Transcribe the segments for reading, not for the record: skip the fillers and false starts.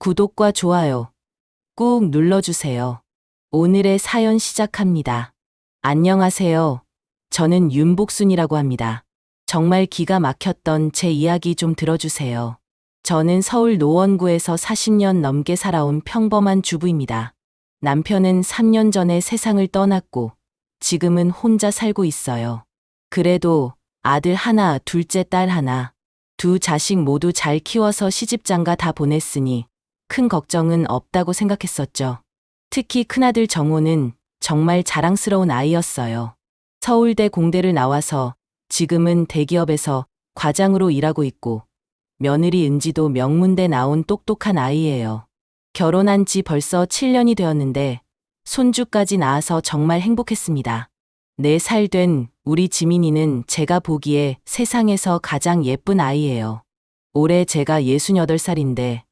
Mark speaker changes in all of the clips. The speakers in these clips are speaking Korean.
Speaker 1: 구독과 좋아요 꾹 눌러주세요. 오늘의 사연 시작합니다. 안녕하세요. 저는 윤복순이라고 합니다. 정말 기가 막혔던 제 이야기 좀 들어주세요. 저는 서울 노원구에서 40년 넘게 살아온 평범한 주부입니다. 남편은 3년 전에 세상을 떠났고 지금은 혼자 살고 있어요. 그래도 아들 하나, 둘째 딸 하나, 두 자식 모두 잘 키워서 시집장가 다 보냈으니 큰 걱정은 없다고 생각했었죠. 특히 큰아들 정호는 정말 자랑스러운 아이였어요. 서울대 공대를 나와서 지금은 대기업에서 과장으로 일하고 있고 며느리 은지도 명문대 나온 똑똑한 아이예요. 결혼한 지 벌써 7년이 되었는데 손주까지 낳아서 정말 행복했습니다. 4살 된 우리 지민이는 제가 보기에 세상에서 가장 예쁜 아이예요. 올해 제가 68살인데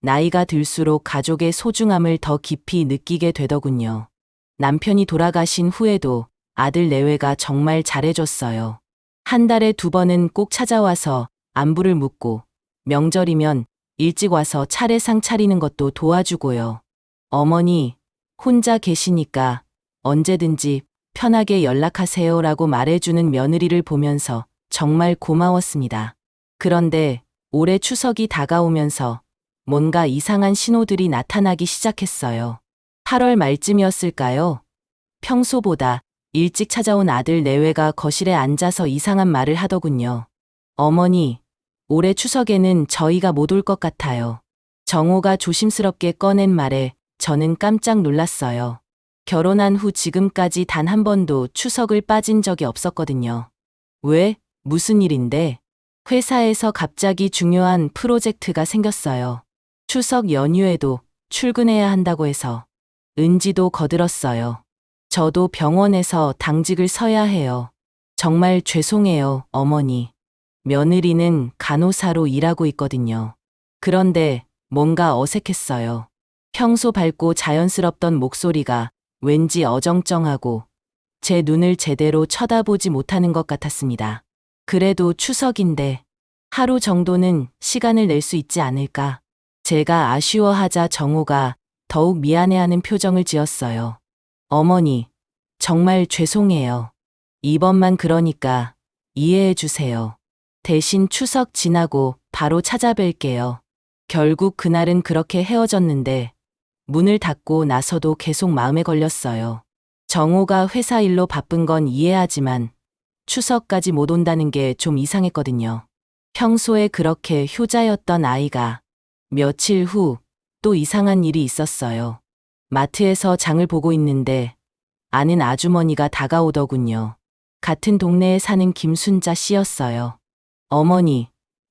Speaker 1: 나이가 들수록 가족의 소중함을 더 깊이 느끼게 되더군요. 남편이 돌아가신 후에도 아들 내외가 정말 잘해줬어요. 한 달에 2번은 꼭 찾아와서 안부를 묻고 명절이면 일찍 와서 차례상 차리는 것도 도와주고요. 어머니, 혼자 계시니까 언제든지 편하게 연락하세요라고 말해주는 며느리를 보면서 정말 고마웠습니다. 그런데 올해 추석이 다가오면서 뭔가 이상한 신호들이 나타나기 시작했어요. 8월 말쯤이었을까요? 평소보다 일찍 찾아온 아들 내외가 거실에 앉아서 이상한 말을 하더군요. 어머니, 올해 추석에는 저희가 못 올 것 같아요. 정호가 조심스럽게 꺼낸 말에 저는 깜짝 놀랐어요. 결혼한 후 지금까지 단 한 번도 추석을 빠진 적이 없었거든요. 왜? 무슨 일인데? 회사에서 갑자기 중요한 프로젝트가 생겼어요. 추석 연휴에도 출근해야 한다고 해서 은지도 거들었어요. 저도 병원에서 당직을 서야 해요. 정말 죄송해요, 어머니. 며느리는 간호사로 일하고 있거든요. 그런데 뭔가 어색했어요. 평소 밝고 자연스럽던 목소리가 왠지 어정쩡하고 제 눈을 제대로 쳐다보지 못하는 것 같았습니다. 그래도 추석인데 하루 정도는 시간을 낼 수 있지 않을까? 제가 아쉬워하자 정호가 더욱 미안해하는 표정을 지었어요. 어머니, 정말 죄송해요. 이번만 그러니까 이해해 주세요. 대신 추석 지나고 바로 찾아뵐게요. 결국 그날은 그렇게 헤어졌는데 문을 닫고 나서도 계속 마음에 걸렸어요. 정호가 회사 일로 바쁜 건 이해하지만 추석까지 못 온다는 게 좀 이상했거든요. 평소에 그렇게 효자였던 아이가 며칠 후 또 이상한 일이 있었어요. 마트에서 장을 보고 있는데 아는 아주머니가 다가오더군요. 같은 동네에 사는 김순자 씨였어요. 어머니,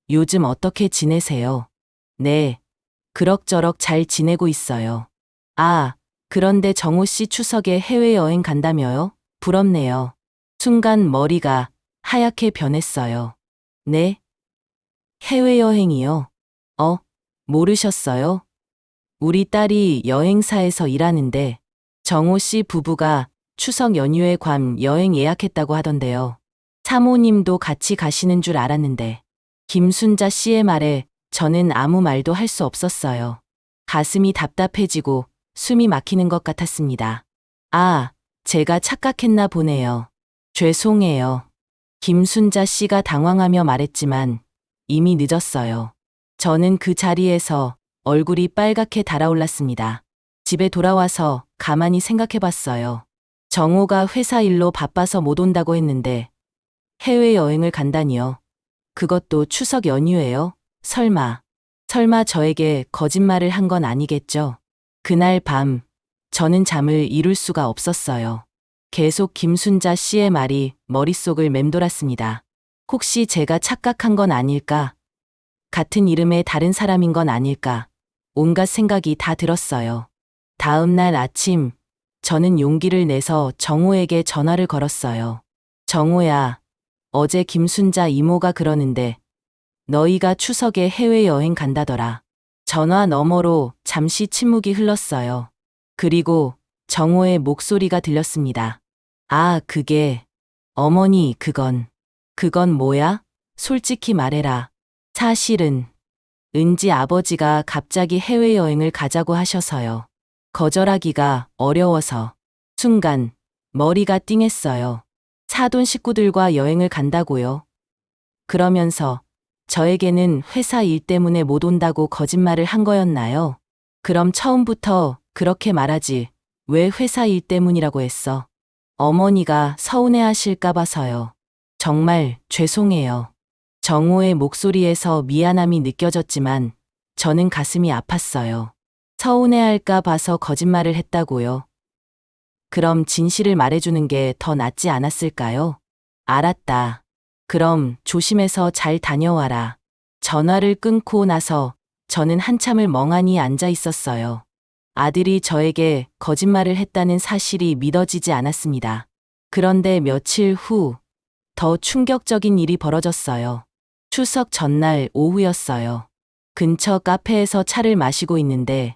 Speaker 1: 요즘 어떻게 지내세요? 네, 그럭저럭 잘 지내고 있어요. 아, 그런데 정호 씨 추석에 해외여행 간다며요? 부럽네요. 순간 머리가 하얗게 변했어요. 네? 해외여행이요? 모르셨어요? 우리 딸이 여행사에서 일하는데 정호 씨 부부가 추석 연휴에 괌 여행 예약했다고 하던데요. 사모님도 같이 가시는 줄 알았는데 김순자 씨의 말에 저는 아무 말도 할 수 없었어요. 가슴이 답답해지고 숨이 막히는 것 같았습니다. 아, 제가 착각했나 보네요. 죄송해요. 김순자 씨가 당황하며 말했지만 이미 늦었어요. 저는 그 자리에서 얼굴이 빨갛게 달아올랐습니다. 집에 돌아와서 가만히 생각해 봤어요. 정호가 회사 일로 바빠서 못 온다고 했는데 해외여행을 간다니요. 그것도 추석 연휴에요? 설마 저에게 거짓말을 한 건 아니겠죠? 그날 밤 저는 잠을 이룰 수가 없었어요. 계속 김순자 씨의 말이 머릿속을 맴돌았습니다. 혹시 제가 착각한 건 아닐까? 같은 이름의 다른 사람인 건 아닐까? 온갖 생각이 다 들었어요. 다음 날 아침 저는 용기를 내서 정호에게 전화를 걸었어요. 정호야, 어제 김순자 이모가 그러는데 너희가 추석에 해외여행 간다더라. 전화 너머로 잠시 침묵이 흘렀어요. 그리고 정호의 목소리가 들렸습니다. 아, 어머니, 그건 뭐야? 솔직히 말해라. 사실은 은지 아버지가 갑자기 해외여행을 가자고 하셔서요. 거절하기가 어려워서 순간 머리가 띵했어요. 사돈 식구들과 여행을 간다고요. 그러면서 저에게는 회사 일 때문에 못 온다고 거짓말을 한 거였나요? 그럼 처음부터 그렇게 말하지. 왜 회사 일 때문이라고 했어? 어머니가 서운해하실까 봐서요. 정말 죄송해요. 정호의 목소리에서 미안함이 느껴졌지만 저는 가슴이 아팠어요. 서운해할까 봐서 거짓말을 했다고요. 그럼 진실을 말해주는 게 더 낫지 않았을까요? 알았다. 그럼 조심해서 잘 다녀와라. 전화를 끊고 나서 저는 한참을 멍하니 앉아 있었어요. 아들이 저에게 거짓말을 했다는 사실이 믿어지지 않았습니다. 그런데 며칠 후 더 충격적인 일이 벌어졌어요. 추석 전날 오후였어요. 근처 카페에서 차를 마시고 있는데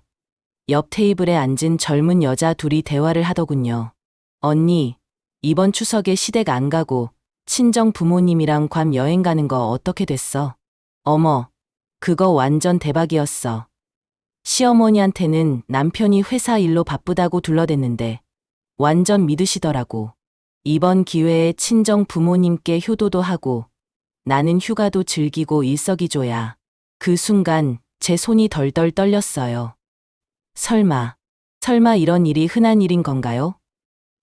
Speaker 1: 옆 테이블에 앉은 젊은 여자 둘이 대화를 하더군요. 언니, 이번 추석에 시댁 안 가고 친정 부모님이랑 괌 여행 가는 거 어떻게 됐어? 어머, 그거 완전 대박이었어. 시어머니한테는 남편이 회사 일로 바쁘다고 둘러댔는데 완전 믿으시더라고. 이번 기회에 친정 부모님께 효도도 하고 나는 휴가도 즐기고 일석이조야. 그 순간 제 손이 덜덜 떨렸어요. 설마 이런 일이 흔한 일인 건가요?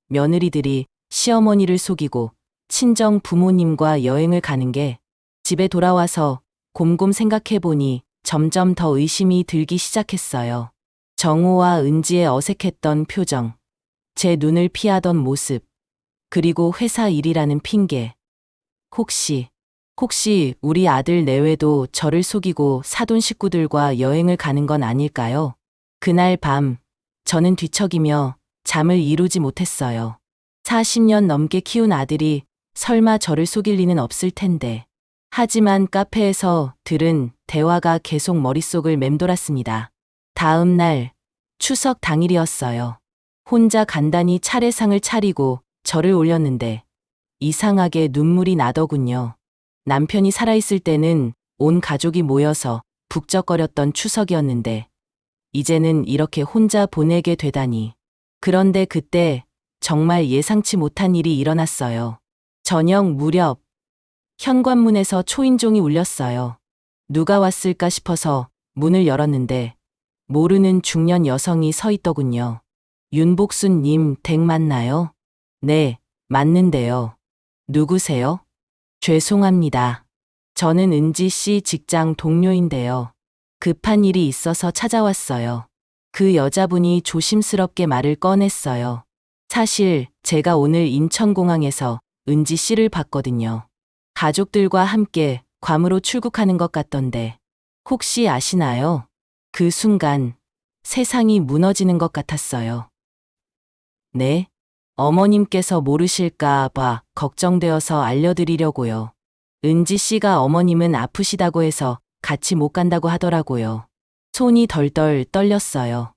Speaker 1: 며느리들이 시어머니를 속이고 친정 부모님과 여행을 가는 게 집에 돌아와서 곰곰 생각해보니 점점 더 의심이 들기 시작했어요. 정호와 은지의 어색했던 표정, 제 눈을 피하던 모습, 그리고 회사 일이라는 핑계. 혹시 우리 아들 내외도 저를 속이고 사돈 식구들과 여행을 가는 건 아닐까요? 그날 밤, 저는 뒤척이며 잠을 이루지 못했어요. 40년 넘게 키운 아들이 설마 저를 속일 리는 없을 텐데. 하지만 카페에서 들은 대화가 계속 머릿속을 맴돌았습니다. 다음 날, 추석 당일이었어요. 혼자 간단히 차례상을 차리고 절을 올렸는데 이상하게 눈물이 나더군요. 남편이 살아있을 때는 온 가족이 모여서 북적거렸던 추석이었는데 이제는 이렇게 혼자 보내게 되다니. 그런데 그때 정말 예상치 못한 일이 일어났어요. 저녁 무렵 현관문에서 초인종이 울렸어요. 누가 왔을까 싶어서 문을 열었는데 모르는 중년 여성이 서 있더군요. 윤복순님 댁 맞나요? 네, 맞는데요. 누구세요? 죄송합니다. 저는 은지 씨 직장 동료인데요. 급한 일이 있어서 찾아왔어요. 그 여자분이 조심스럽게 말을 꺼냈어요. 사실 제가 오늘 인천공항에서 은지 씨를 봤거든요. 가족들과 함께 괌으로 출국하는 것 같던데 혹시 아시나요? 그 순간 세상이 무너지는 것 같았어요. 네? 어머님께서 모르실까 봐 걱정되어서 알려드리려고요. 은지 씨가 어머님은 아프시다고 해서 같이 못 간다고 하더라고요. 손이 덜덜 떨렸어요.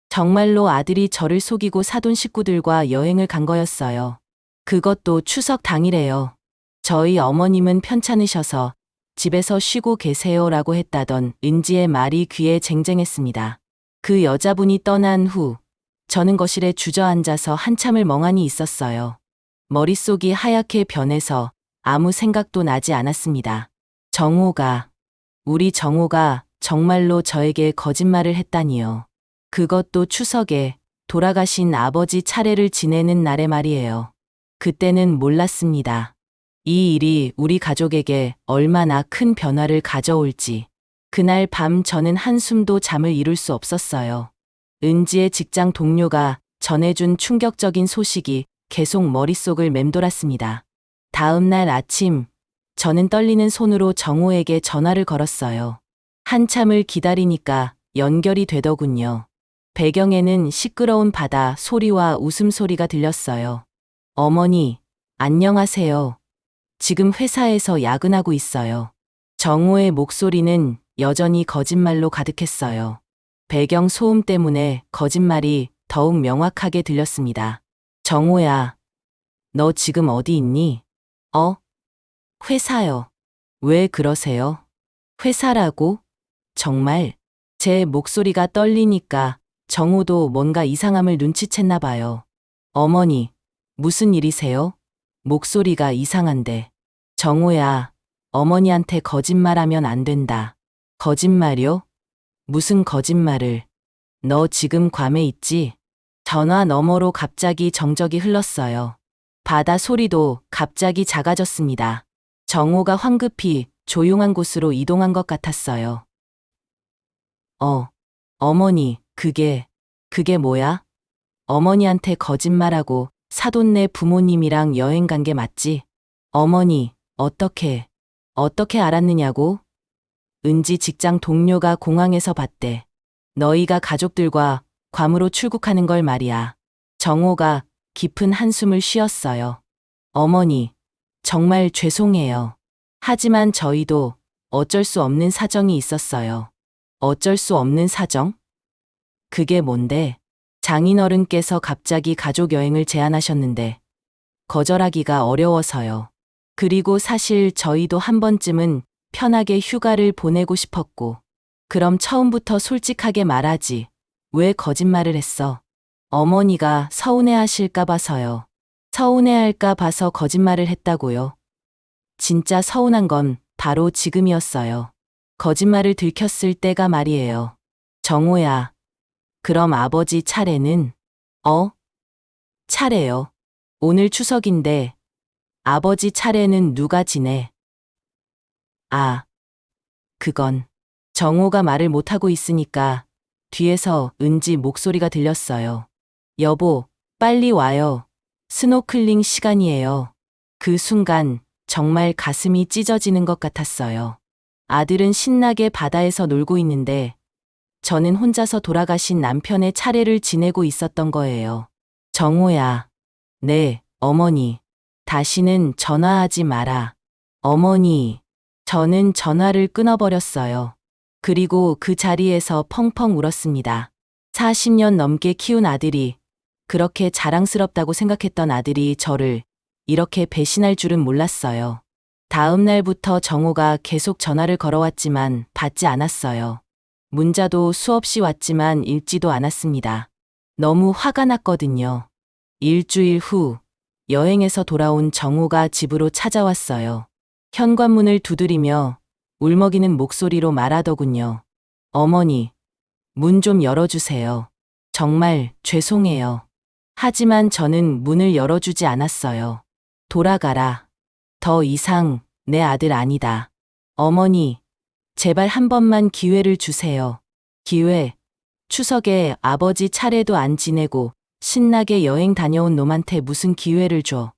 Speaker 1: 정말로 아들이 저를 속이고 사돈 식구들과 여행을 간 거였어요. 그것도 추석 당일에요. 저희 어머님은 편찮으셔서 집에서 쉬고 계세요라고 했다던 은지의 말이 귀에 쟁쟁했습니다. 그 여자분이 떠난 후 저는 거실에 주저앉아서 한참을 멍하니 있었어요. 머릿속이 하얗게 변해서 아무 생각도 나지 않았습니다. 우리 정호가 정말로 저에게 거짓말을 했다니요. 그것도 추석에 돌아가신 아버지 차례를 지내는 날에 말이에요. 그때는 몰랐습니다. 이 일이 우리 가족에게 얼마나 큰 변화를 가져올지. 그날 밤 저는 한숨도 잠을 이룰 수 없었어요. 은지의 직장 동료가 전해준 충격적인 소식이 계속 머릿속을 맴돌았습니다. 다음 날 아침, 저는 떨리는 손으로 정호에게 전화를 걸었어요. 한참을 기다리니까 연결이 되더군요. 배경에는 시끄러운 바다 소리와 웃음소리가 들렸어요. 어머니, 안녕하세요. 지금 회사에서 야근하고 있어요. 정호의 목소리는 여전히 거짓말로 가득했어요. 배경 소음 때문에 거짓말이 더욱 명확하게 들렸습니다. 정호야, 너 지금 어디 있니? 회사요. 왜 그러세요? 회사라고? 정말? 제 목소리가 떨리니까 정호도 뭔가 이상함을 눈치챘나 봐요. 어머니, 무슨 일이세요? 목소리가 이상한데. 정호야, 어머니한테 거짓말하면 안 된다. 거짓말이요? 무슨 거짓말을? 너 지금 괌에 있지? 전화 너머로 갑자기 정적이 흘렀어요. 바다 소리도 갑자기 작아졌습니다. 정호가 황급히 조용한 곳으로 이동한 것 같았어요. 어머니, 그게 뭐야? 어머니한테 거짓말하고 사돈네 부모님이랑 여행 간 게 맞지? 어머니, 어떻게 알았느냐고? 은지 직장 동료가 공항에서 봤대. 너희가 가족들과 괌으로 출국하는 걸 말이야. 정호가 깊은 한숨을 쉬었어요. 어머니, 정말 죄송해요. 하지만 저희도 어쩔 수 없는 사정이 있었어요. 어쩔 수 없는 사정? 그게 뭔데? 장인어른께서 갑자기 가족 여행을 제안하셨는데 거절하기가 어려워서요. 그리고 사실 저희도 한 번쯤은 편하게 휴가를 보내고 싶었고, 그럼 처음부터 솔직하게 말하지. 왜 거짓말을 했어? 어머니가 서운해하실까 봐서요. 서운해할까 봐서 거짓말을 했다고요. 진짜 서운한 건 바로 지금이었어요. 거짓말을 들켰을 때가 말이에요. 정호야, 그럼 아버지 차례는? 차례요. 오늘 추석인데 아버지 차례는 누가 지내? 아, 그건. 정호가 말을 못하고 있으니까 뒤에서 은지 목소리가 들렸어요. 여보, 빨리 와요. 스노클링 시간이에요. 그 순간 정말 가슴이 찢어지는 것 같았어요. 아들은 신나게 바다에서 놀고 있는데 저는 혼자서 돌아가신 남편의 차례를 지내고 있었던 거예요. 정호야. 네, 어머니. 다시는 전화하지 마라. 어머니. 저는 전화를 끊어버렸어요. 그리고 그 자리에서 펑펑 울었습니다. 40년 넘게 키운 아들이, 그렇게 자랑스럽다고 생각했던 아들이 저를 이렇게 배신할 줄은 몰랐어요. 다음 날부터 정호가 계속 전화를 걸어왔지만 받지 않았어요. 문자도 수없이 왔지만 읽지도 않았습니다. 너무 화가 났거든요. 일주일 후 여행에서 돌아온 정호가 집으로 찾아왔어요. 현관문을 두드리며 울먹이는 목소리로 말하더군요. 어머니, 문 좀 열어주세요. 정말 죄송해요. 하지만 저는 문을 열어주지 않았어요. 돌아가라. 더 이상 내 아들 아니다. 어머니, 제발 한 번만 기회를 주세요. 기회. 추석에 아버지 차례도 안 지내고 신나게 여행 다녀온 놈한테 무슨 기회를 줘.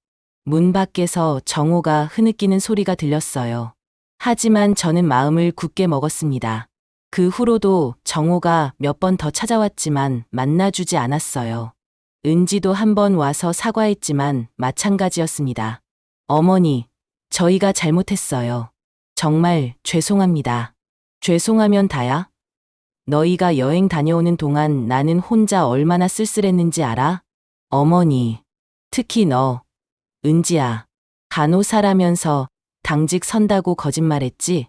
Speaker 1: 문 밖에서 정호가 흐느끼는 소리가 들렸어요. 하지만 저는 마음을 굳게 먹었습니다. 그 후로도 정호가 몇 번 더 찾아왔지만 만나주지 않았어요. 은지도 한 번 와서 사과했지만 마찬가지였습니다. 어머니, 저희가 잘못했어요. 정말 죄송합니다. 죄송하면 다야? 너희가 여행 다녀오는 동안 나는 혼자 얼마나 쓸쓸했는지 알아? 어머니, 특히 너, 은지야. 간호사라면서 당직 선다고 거짓말했지?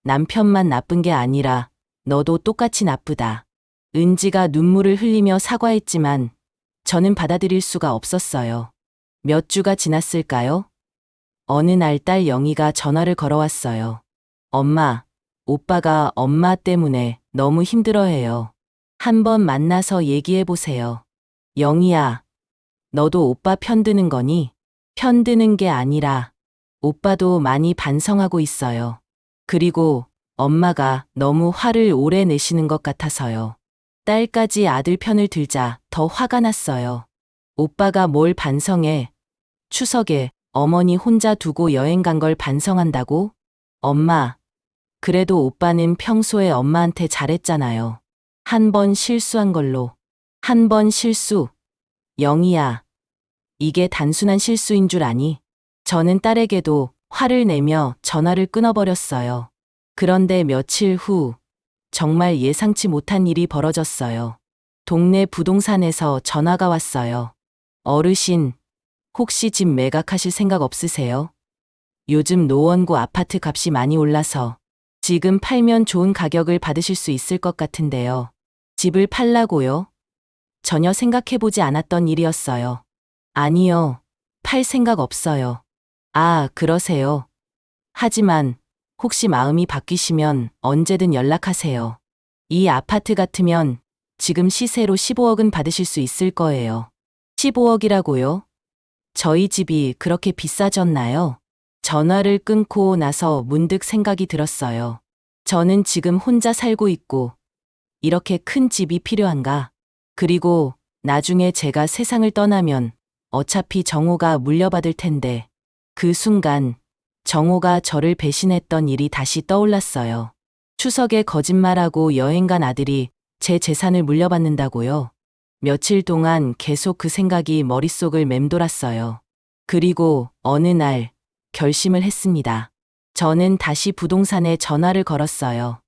Speaker 1: 남편만 나쁜 게 아니라 너도 똑같이 나쁘다. 은지가 눈물을 흘리며 사과했지만 저는 받아들일 수가 없었어요. 몇 주가 지났을까요? 어느 날 딸 영희가 전화를 걸어왔어요. 엄마, 오빠가 엄마 때문에 너무 힘들어해요. 한번 만나서 얘기해보세요. 영희야, 너도 오빠 편드는 거니? 편드는 게 아니라 오빠도 많이 반성하고 있어요. 그리고 엄마가 너무 화를 오래 내시는 것 같아서요. 딸까지 아들 편을 들자 더 화가 났어요. 오빠가 뭘 반성해? 추석에 어머니 혼자 두고 여행 간 걸 반성한다고? 엄마, 그래도 오빠는 평소에 엄마한테 잘했잖아요. 한 번 실수한 걸로. 한 번 실수. 영희야, 이게 단순한 실수인 줄 아니? 저는 딸에게도 화를 내며 전화를 끊어버렸어요. 그런데 며칠 후 정말 예상치 못한 일이 벌어졌어요. 동네 부동산에서 전화가 왔어요. 어르신, 혹시 집 매각하실 생각 없으세요? 요즘 노원구 아파트 값이 많이 올라서 지금 팔면 좋은 가격을 받으실 수 있을 것 같은데요. 집을 팔라고요? 전혀 생각해보지 않았던 일이었어요. 아니요. 팔 생각 없어요. 아, 그러세요. 하지만 혹시 마음이 바뀌시면 언제든 연락하세요. 이 아파트 같으면 지금 시세로 15억은 받으실 수 있을 거예요. 15억이라고요? 저희 집이 그렇게 비싸졌나요? 전화를 끊고 나서 문득 생각이 들었어요. 저는 지금 혼자 살고 있고 이렇게 큰 집이 필요한가? 그리고 나중에 제가 세상을 떠나면 어차피 정호가 물려받을 텐데 그 순간 정호가 저를 배신했던 일이 다시 떠올랐어요. 추석에 거짓말하고 여행 간 아들이 제 재산을 물려받는다고요? 며칠 동안 계속 그 생각이 머릿속을 맴돌았어요. 그리고 어느 날 결심을 했습니다. 저는 다시 부동산에 전화를 걸었어요.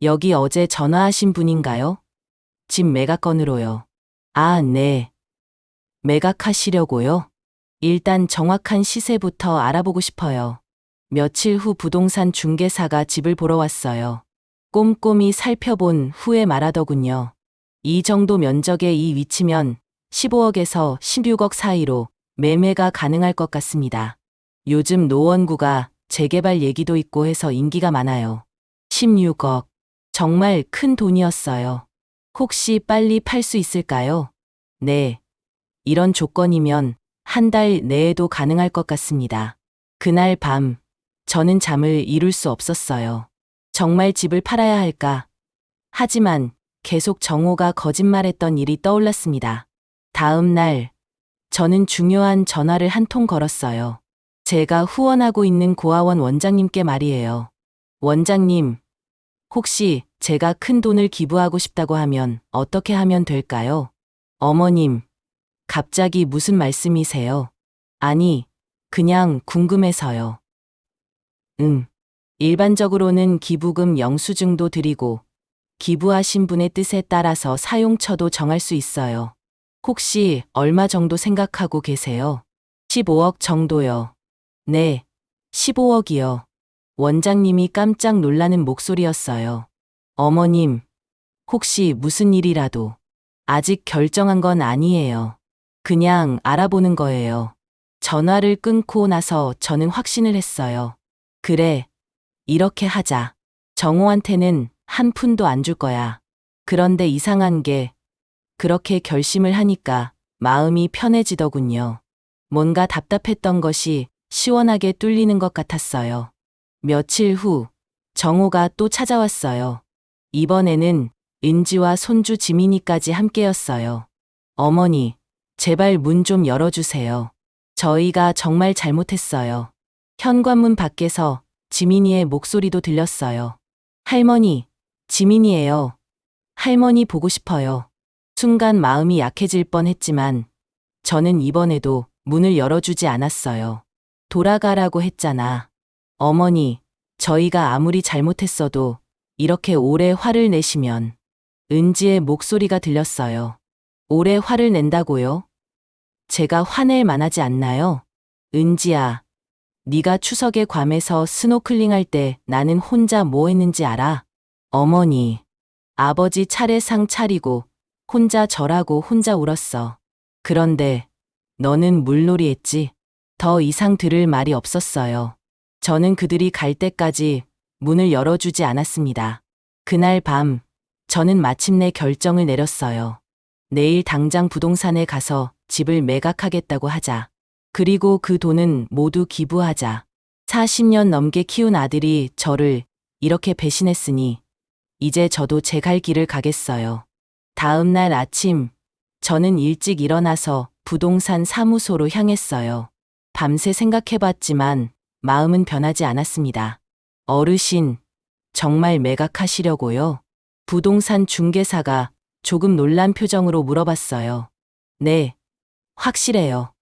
Speaker 1: 여기 어제 전화하신 분인가요? 집 매각 건으로요. 아, 네. 매각하시려고요? 일단 정확한 시세부터 알아보고 싶어요. 며칠 후 부동산 중개사가 집을 보러 왔어요. 꼼꼼히 살펴본 후에 말하더군요. 이 정도 면적의 이 위치면 15억에서 16억 사이로 매매가 가능할 것 같습니다. 요즘 노원구가 재개발 얘기도 있고 해서 인기가 많아요. 16억. 정말 큰 돈이었어요. 혹시 빨리 팔 수 있을까요? 네. 이런 조건이면 한 달 내에도 가능할 것 같습니다. 그날 밤, 저는 잠을 이룰 수 없었어요. 정말 집을 팔아야 할까? 하지만 계속 정호가 거짓말했던 일이 떠올랐습니다. 다음 날, 저는 중요한 전화를 한 통 걸었어요. 제가 후원하고 있는 고아원 원장님께 말이에요. 원장님, 혹시 제가 큰 돈을 기부하고 싶다고 하면 어떻게 하면 될까요? 어머님, 갑자기 무슨 말씀이세요? 아니, 그냥 궁금해서요. 일반적으로는 기부금 영수증도 드리고 기부하신 분의 뜻에 따라서 사용처도 정할 수 있어요. 혹시 얼마 정도 생각하고 계세요? 15억 정도요. 네, 15억이요. 원장님이 깜짝 놀라는 목소리였어요. 어머님, 혹시 무슨 일이라도 아직 결정한 건 아니에요. 그냥 알아보는 거예요. 전화를 끊고 나서 저는 확신을 했어요. 그래, 이렇게 하자. 정호한테는 한 푼도 안 줄 거야. 그런데 이상한 게 그렇게 결심을 하니까 마음이 편해지더군요. 뭔가 답답했던 것이 시원하게 뚫리는 것 같았어요. 며칠 후 정호가 또 찾아왔어요. 이번에는 은지와 손주 지민이까지 함께였어요. 어머니, 제발 문 좀 열어주세요. 저희가 정말 잘못했어요. 현관문 밖에서 지민이의 목소리도 들렸어요. 할머니, 지민이에요. 할머니 보고 싶어요. 순간 마음이 약해질 뻔했지만 저는 이번에도 문을 열어주지 않았어요. 돌아가라고 했잖아. 어머니, 저희가 아무리 잘못했어도 이렇게 오래 화를 내시면 은지의 목소리가 들렸어요. 오래 화를 낸다고요? 제가 화낼 만하지 않나요? 은지야, 네가 추석에 괌에서 스노클링 할 때 나는 혼자 뭐 했는지 알아? 어머니, 아버지 차례상 차리고 혼자 절하고 혼자 울었어. 그런데 너는 물놀이 했지? 더 이상 들을 말이 없었어요. 저는 그들이 갈 때까지 문을 열어주지 않았습니다. 그날 밤, 저는 마침내 결정을 내렸어요. 내일 당장 부동산에 가서 집을 매각하겠다고 하자. 그리고 그 돈은 모두 기부하자. 40년 넘게 키운 아들이 저를 이렇게 배신했으니 이제 저도 제 갈 길을 가겠어요. 다음 날 아침, 저는 일찍 일어나서 부동산 사무소로 향했어요. 밤새 생각해봤지만 마음은 변하지 않았습니다. 어르신, 정말 매각하시려고요? 부동산 중개사가 조금 놀란 표정으로 물어봤어요. 네, 확실해요.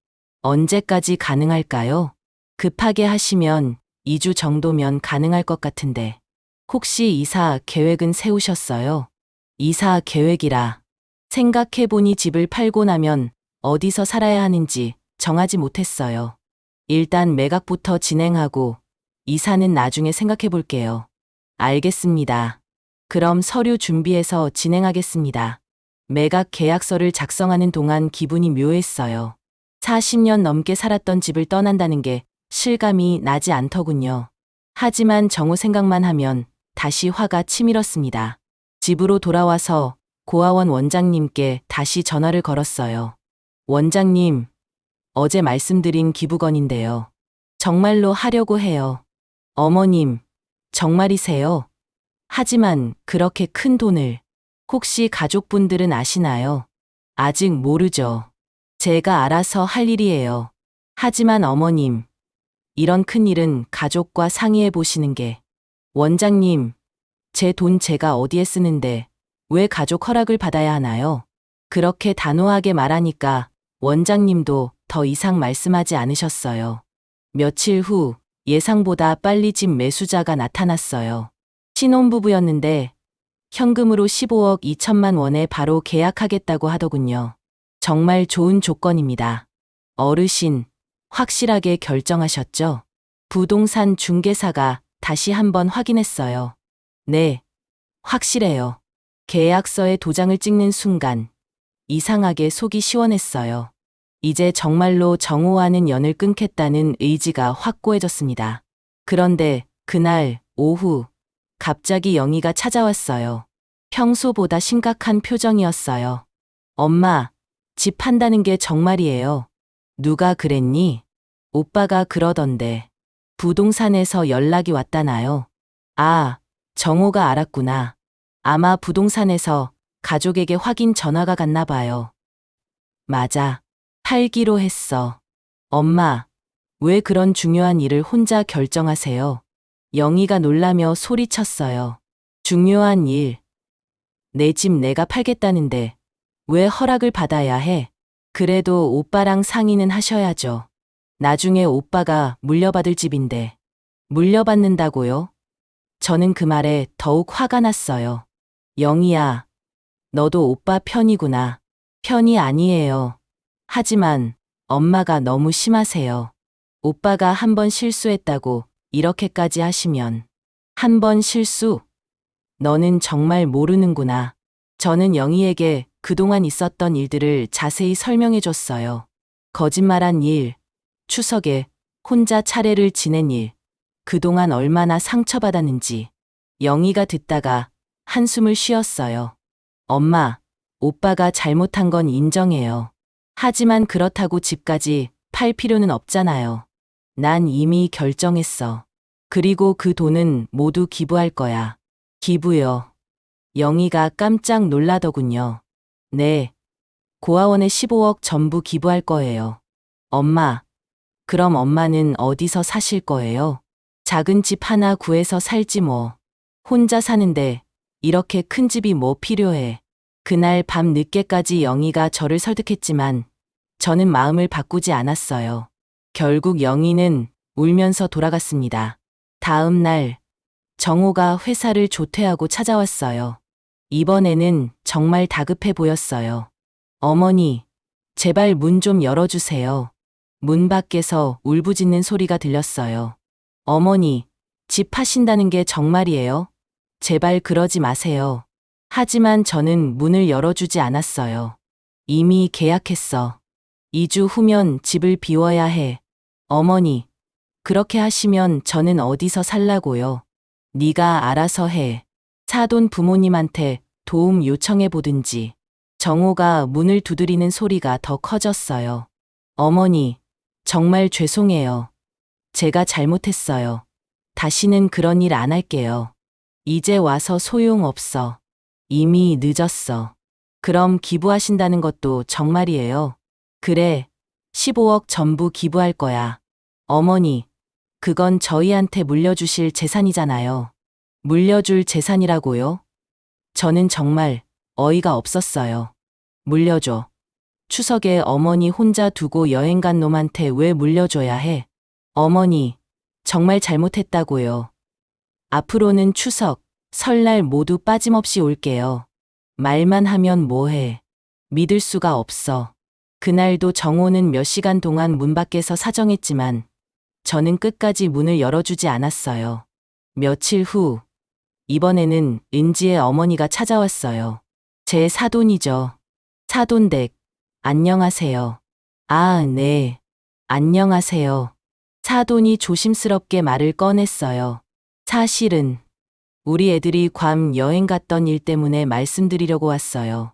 Speaker 1: 언제까지 가능할까요? 급하게 하시면 2주 정도면 가능할 것 같은데. 혹시 이사 계획은 세우셨어요? 이사 계획이라. 생각해보니 집을 팔고 나면 어디서 살아야 하는지 정하지 못했어요. 일단 매각부터 진행하고 이사는 나중에 생각해볼게요. 알겠습니다. 그럼 서류 준비해서 진행하겠습니다. 매각 계약서를 작성하는 동안 기분이 묘했어요. 40년 넘게 살았던 집을 떠난다는 게 실감이 나지 않더군요. 하지만 정호 생각만 하면 다시 화가 치밀었습니다. 집으로 돌아와서 고아원 원장님께 다시 전화를 걸었어요. 원장님, 어제 말씀드린 기부건인데요. 정말로 하려고 해요. 어머님, 정말이세요? 하지만 그렇게 큰 돈을 혹시 가족분들은 아시나요? 아직 모르죠. 제가 알아서 할 일이에요. 하지만 어머님, 이런 큰 일은 가족과 상의해 보시는 게. 원장님, 제 돈 제가 어디에 쓰는데 왜 가족 허락을 받아야 하나요? 그렇게 단호하게 말하니까 원장님도 더 이상 말씀하지 않으셨어요. 며칠 후 예상보다 빨리 집 매수자가 나타났어요. 신혼부부였는데 현금으로 15억 2천만 원에 바로 계약하겠다고 하더군요. 정말 좋은 조건입니다. 어르신, 확실하게 결정하셨죠? 부동산 중개사가 다시 한번 확인했어요. 네, 확실해요. 계약서에 도장을 찍는 순간 이상하게 속이 시원했어요. 이제 정말로 정호와는 연을 끊겠다는 의지가 확고해졌습니다. 그런데 그날 오후 갑자기 영희가 찾아왔어요. 평소보다 심각한 표정이었어요. 엄마, 집 판다는 게 정말이에요. 누가 그랬니? 오빠가 그러던데. 부동산에서 연락이 왔다나요? 아, 정호가 알았구나. 아마 부동산에서 가족에게 확인 전화가 갔나 봐요. 맞아. 팔기로 했어. 엄마, 왜 그런 중요한 일을 혼자 결정하세요? 영희가 놀라며 소리쳤어요. 중요한 일. 내 집 내가 팔겠다는데 왜 허락을 받아야 해? 그래도 오빠랑 상의는 하셔야죠. 나중에 오빠가 물려받을 집인데. 물려받는다고요? 저는 그 말에 더욱 화가 났어요. 영희야, 너도 오빠 편이구나. 편이 아니에요. 하지만 엄마가 너무 심하세요. 오빠가 한 번 실수했다고 이렇게까지 하시면. 한 번 실수? 너는 정말 모르는구나. 저는 영희에게 그동안 있었던 일들을 자세히 설명해 줬어요. 거짓말한 일, 추석에 혼자 차례를 지낸 일, 그동안 얼마나 상처받았는지. 영희가 듣다가 한숨을 쉬었어요. 엄마, 오빠가 잘못한 건 인정해요. 하지만 그렇다고 집까지 팔 필요는 없잖아요. 난 이미 결정했어. 그리고 그 돈은 모두 기부할 거야. 기부요. 영희가 깜짝 놀라더군요. 네. 고아원에 15억 전부 기부할 거예요. 엄마, 그럼 엄마는 어디서 사실 거예요? 작은 집 하나 구해서 살지 뭐. 혼자 사는데 이렇게 큰 집이 뭐 필요해. 그날 밤 늦게까지 영희가 저를 설득했지만 저는 마음을 바꾸지 않았어요. 결국 영희는 울면서 돌아갔습니다. 다음 날 정호가 회사를 조퇴하고 찾아왔어요. 이번에는 정말 다급해 보였어요. 어머니, 제발 문 좀 열어주세요. 문 밖에서 울부짖는 소리가 들렸어요. 어머니, 집 파신다는 게 정말이에요? 제발 그러지 마세요. 하지만 저는 문을 열어주지 않았어요. 이미 계약했어. 2주 후면 집을 비워야 해. 어머니, 그렇게 하시면 저는 어디서 살라고요? 네가 알아서 해. 사돈 부모님한테 도움 요청해 보든지. 정호가 문을 두드리는 소리가 더 커졌어요. 어머니, 정말 죄송해요. 제가 잘못했어요. 다시는 그런 일 안 할게요. 이제 와서 소용없어. 이미 늦었어. 그럼 기부하신다는 것도 정말이에요? 그래, 15억 전부 기부할 거야. 어머니, 그건 저희한테 물려주실 재산이잖아요. 물려줄 재산이라고요? 저는 정말 어이가 없었어요. 물려줘. 추석에 어머니 혼자 두고 여행 간 놈한테 왜 물려줘야 해? 어머니, 정말 잘못했다고요. 앞으로는 추석, 설날 모두 빠짐없이 올게요. 말만 하면 뭐해. 믿을 수가 없어. 그날도 정호는 몇 시간 동안 문 밖에서 사정했지만 저는 끝까지 문을 열어주지 않았어요. 며칠 후 이번에는 은지의 어머니가 찾아왔어요. 제 사돈이죠. 사돈댁, 안녕하세요. 아, 네. 안녕하세요. 사돈이 조심스럽게 말을 꺼냈어요. 사실은 우리 애들이 괌 여행 갔던 일 때문에 말씀드리려고 왔어요.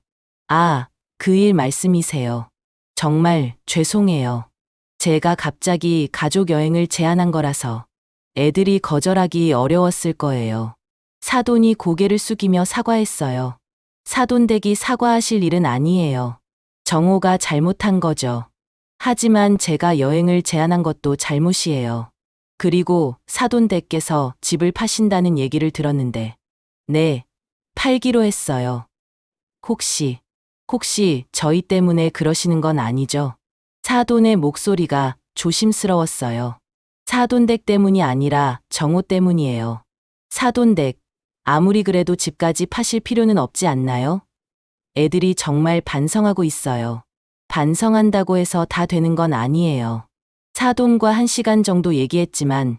Speaker 1: 아, 그 일 말씀이세요. 정말 죄송해요. 제가 갑자기 가족 여행을 제안한 거라서 애들이 거절하기 어려웠을 거예요. 사돈이 고개를 숙이며 사과했어요. 사돈댁이 사과하실 일은 아니에요. 정호가 잘못한 거죠. 하지만 제가 여행을 제안한 것도 잘못이에요. 그리고 사돈댁께서 집을 파신다는 얘기를 들었는데, 네, 팔기로 했어요. 혹시 저희 때문에 그러시는 건 아니죠? 사돈의 목소리가 조심스러웠어요. 사돈댁 때문이 아니라 정호 때문이에요. 사돈댁, 아무리 그래도 집까지 파실 필요는 없지 않나요? 애들이 정말 반성하고 있어요. 반성한다고 해서 다 되는 건 아니에요. 사돈과 1시간 정도 얘기했지만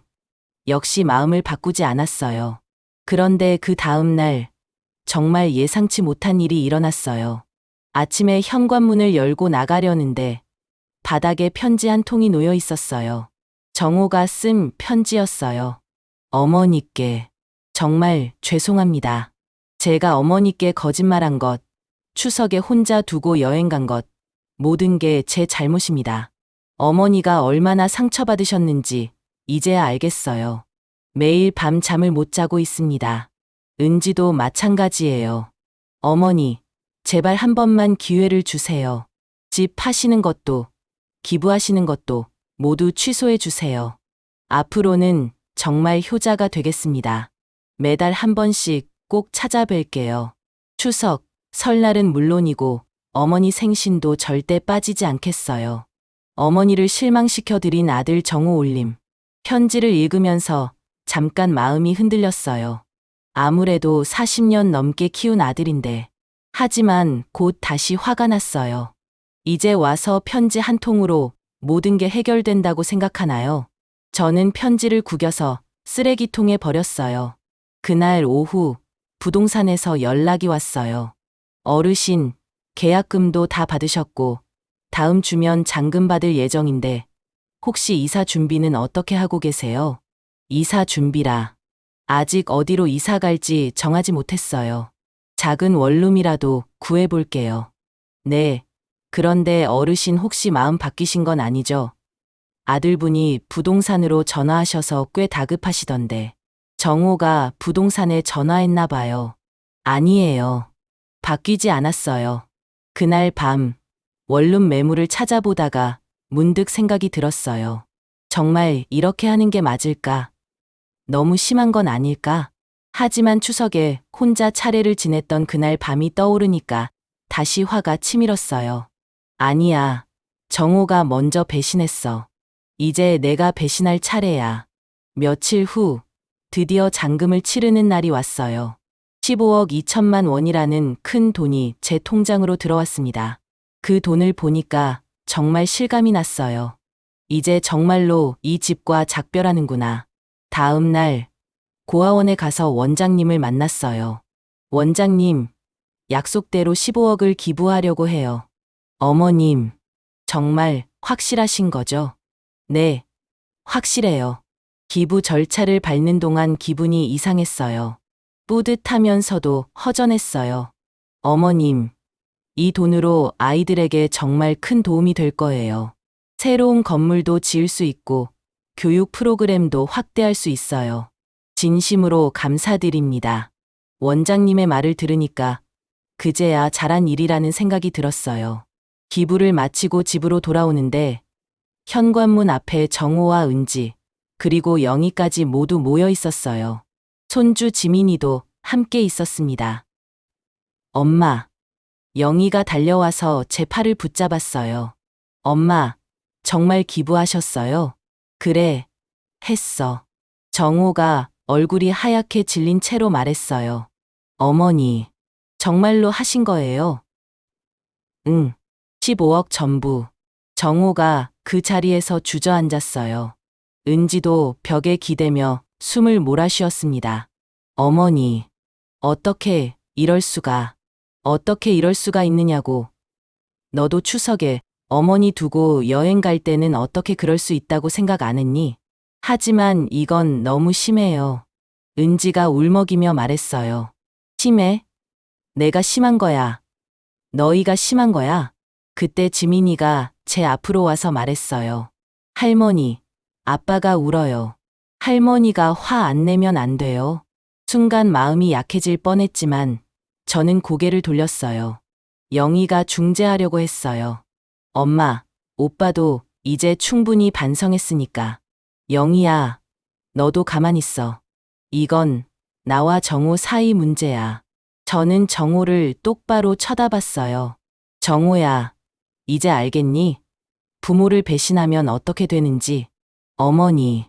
Speaker 1: 역시 마음을 바꾸지 않았어요. 그런데 그 다음 날 정말 예상치 못한 일이 일어났어요. 아침에 현관문을 열고 나가려는데 바닥에 편지 한 통이 놓여 있었어요. 정호가 쓴 편지였어요. 어머니께 정말 죄송합니다. 제가 어머니께 거짓말한 것, 추석에 혼자 두고 여행 간 것, 모든 게 제 잘못입니다. 어머니가 얼마나 상처받으셨는지 이제야 알겠어요. 매일 밤 잠을 못 자고 있습니다. 은지도 마찬가지예요. 어머니, 제발 한 번만 기회를 주세요. 집 파시는 것도, 기부하시는 것도 모두 취소해 주세요. 앞으로는 정말 효자가 되겠습니다. 매달 한 번씩 꼭 찾아뵐게요. 추석, 설날은 물론이고 어머니 생신도 절대 빠지지 않겠어요. 어머니를 실망시켜드린 아들 정호 올림. 편지를 읽으면서 잠깐 마음이 흔들렸어요. 아무래도 40년 넘게 키운 아들인데. 하지만 곧 다시 화가 났어요. 이제 와서 편지 한 통으로 모든 게 해결된다고 생각하나요? 저는 편지를 구겨서 쓰레기통에 버렸어요. 그날 오후 부동산에서 연락이 왔어요. 어르신, 계약금도 다 받으셨고 다음 주면 잔금 받을 예정인데 혹시 이사 준비는 어떻게 하고 계세요? 이사 준비라. 아직 어디로 이사 갈지 정하지 못했어요. 작은 원룸이라도 구해볼게요. 네. 그런데 어르신 혹시 마음 바뀌신 건 아니죠? 아들분이 부동산으로 전화하셔서 꽤 다급하시던데. 정호가 부동산에 전화했나 봐요. 아니에요. 바뀌지 않았어요. 그날 밤 원룸 매물을 찾아보다가 문득 생각이 들었어요. 정말 이렇게 하는 게 맞을까? 너무 심한 건 아닐까? 하지만 추석에 혼자 차례를 지냈던 그날 밤이 떠오르니까 다시 화가 치밀었어요. 아니야. 정호가 먼저 배신했어. 이제 내가 배신할 차례야. 며칠 후 드디어 잔금을 치르는 날이 왔어요. 15억 2천만 원이라는 큰 돈이 제 통장으로 들어왔습니다. 그 돈을 보니까 정말 실감이 났어요. 이제 정말로 이 집과 작별하는구나. 다음 날 고아원에 가서 원장님을 만났어요. 원장님, 약속대로 15억을 기부하려고 해요. 어머님, 정말 확실하신 거죠? 네, 확실해요. 기부 절차를 밟는 동안 기분이 이상했어요. 뿌듯하면서도 허전했어요. 어머님, 이 돈으로 아이들에게 정말 큰 도움이 될 거예요. 새로운 건물도 지을 수 있고 교육 프로그램도 확대할 수 있어요. 진심으로 감사드립니다. 원장님의 말을 들으니까 그제야 잘한 일이라는 생각이 들었어요. 기부를 마치고 집으로 돌아오는데 현관문 앞에 정호와 은지, 그리고 영희까지 모두 모여 있었어요. 손주 지민이도 함께 있었습니다. 엄마, 영희가 달려와서 제 팔을 붙잡았어요. 엄마, 정말 기부하셨어요? 그래, 했어. 정호가 얼굴이 하얗게 질린 채로 말했어요. 어머니, 정말로 하신 거예요? 응, 15억 전부. 정호가 그 자리에서 주저앉았어요. 은지도 벽에 기대며 숨을 몰아쉬었습니다. 어머니, 어떻게 이럴 수가, 어떻게 이럴 수가 있느냐고. 너도 추석에 어머니 두고 여행 갈 때는 어떻게 그럴 수 있다고 생각 안 했니? 하지만 이건 너무 심해요. 은지가 울먹이며 말했어요. 심해? 내가 심한 거야. 너희가 심한 거야. 그때 지민이가 제 앞으로 와서 말했어요. 할머니, 아빠가 울어요. 할머니가 화 안 내면 안 돼요. 순간 마음이 약해질 뻔했지만 저는 고개를 돌렸어요. 영희가 중재하려고 했어요. 엄마, 오빠도 이제 충분히 반성했으니까. 영희야, 너도 가만 있어. 이건 나와 정호 사이 문제야. 저는 정호를 똑바로 쳐다봤어요. 정호야, 이제 알겠니? 부모를 배신하면 어떻게 되는지. 어머니,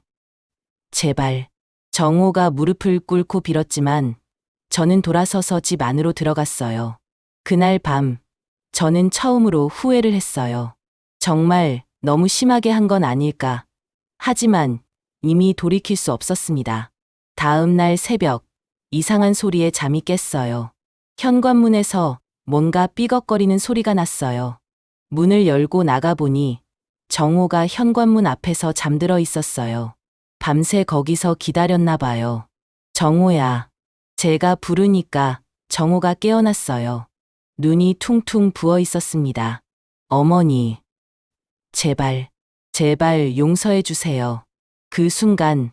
Speaker 1: 제발. 정호가 무릎을 꿇고 빌었지만 저는 돌아서서 집 안으로 들어갔어요. 그날 밤, 저는 처음으로 후회를 했어요. 정말 너무 심하게 한 건 아닐까. 하지만 이미 돌이킬 수 없었습니다. 다음 날 새벽, 이상한 소리에 잠이 깼어요. 현관문에서 뭔가 삐걱거리는 소리가 났어요. 문을 열고 나가보니 정호가 현관문 앞에서 잠들어 있었어요. 밤새 거기서 기다렸나 봐요. 정호야. 제가 부르니까 정호가 깨어났어요. 눈이 퉁퉁 부어 있었습니다. 어머니. 제발, 제발 용서해 주세요. 그 순간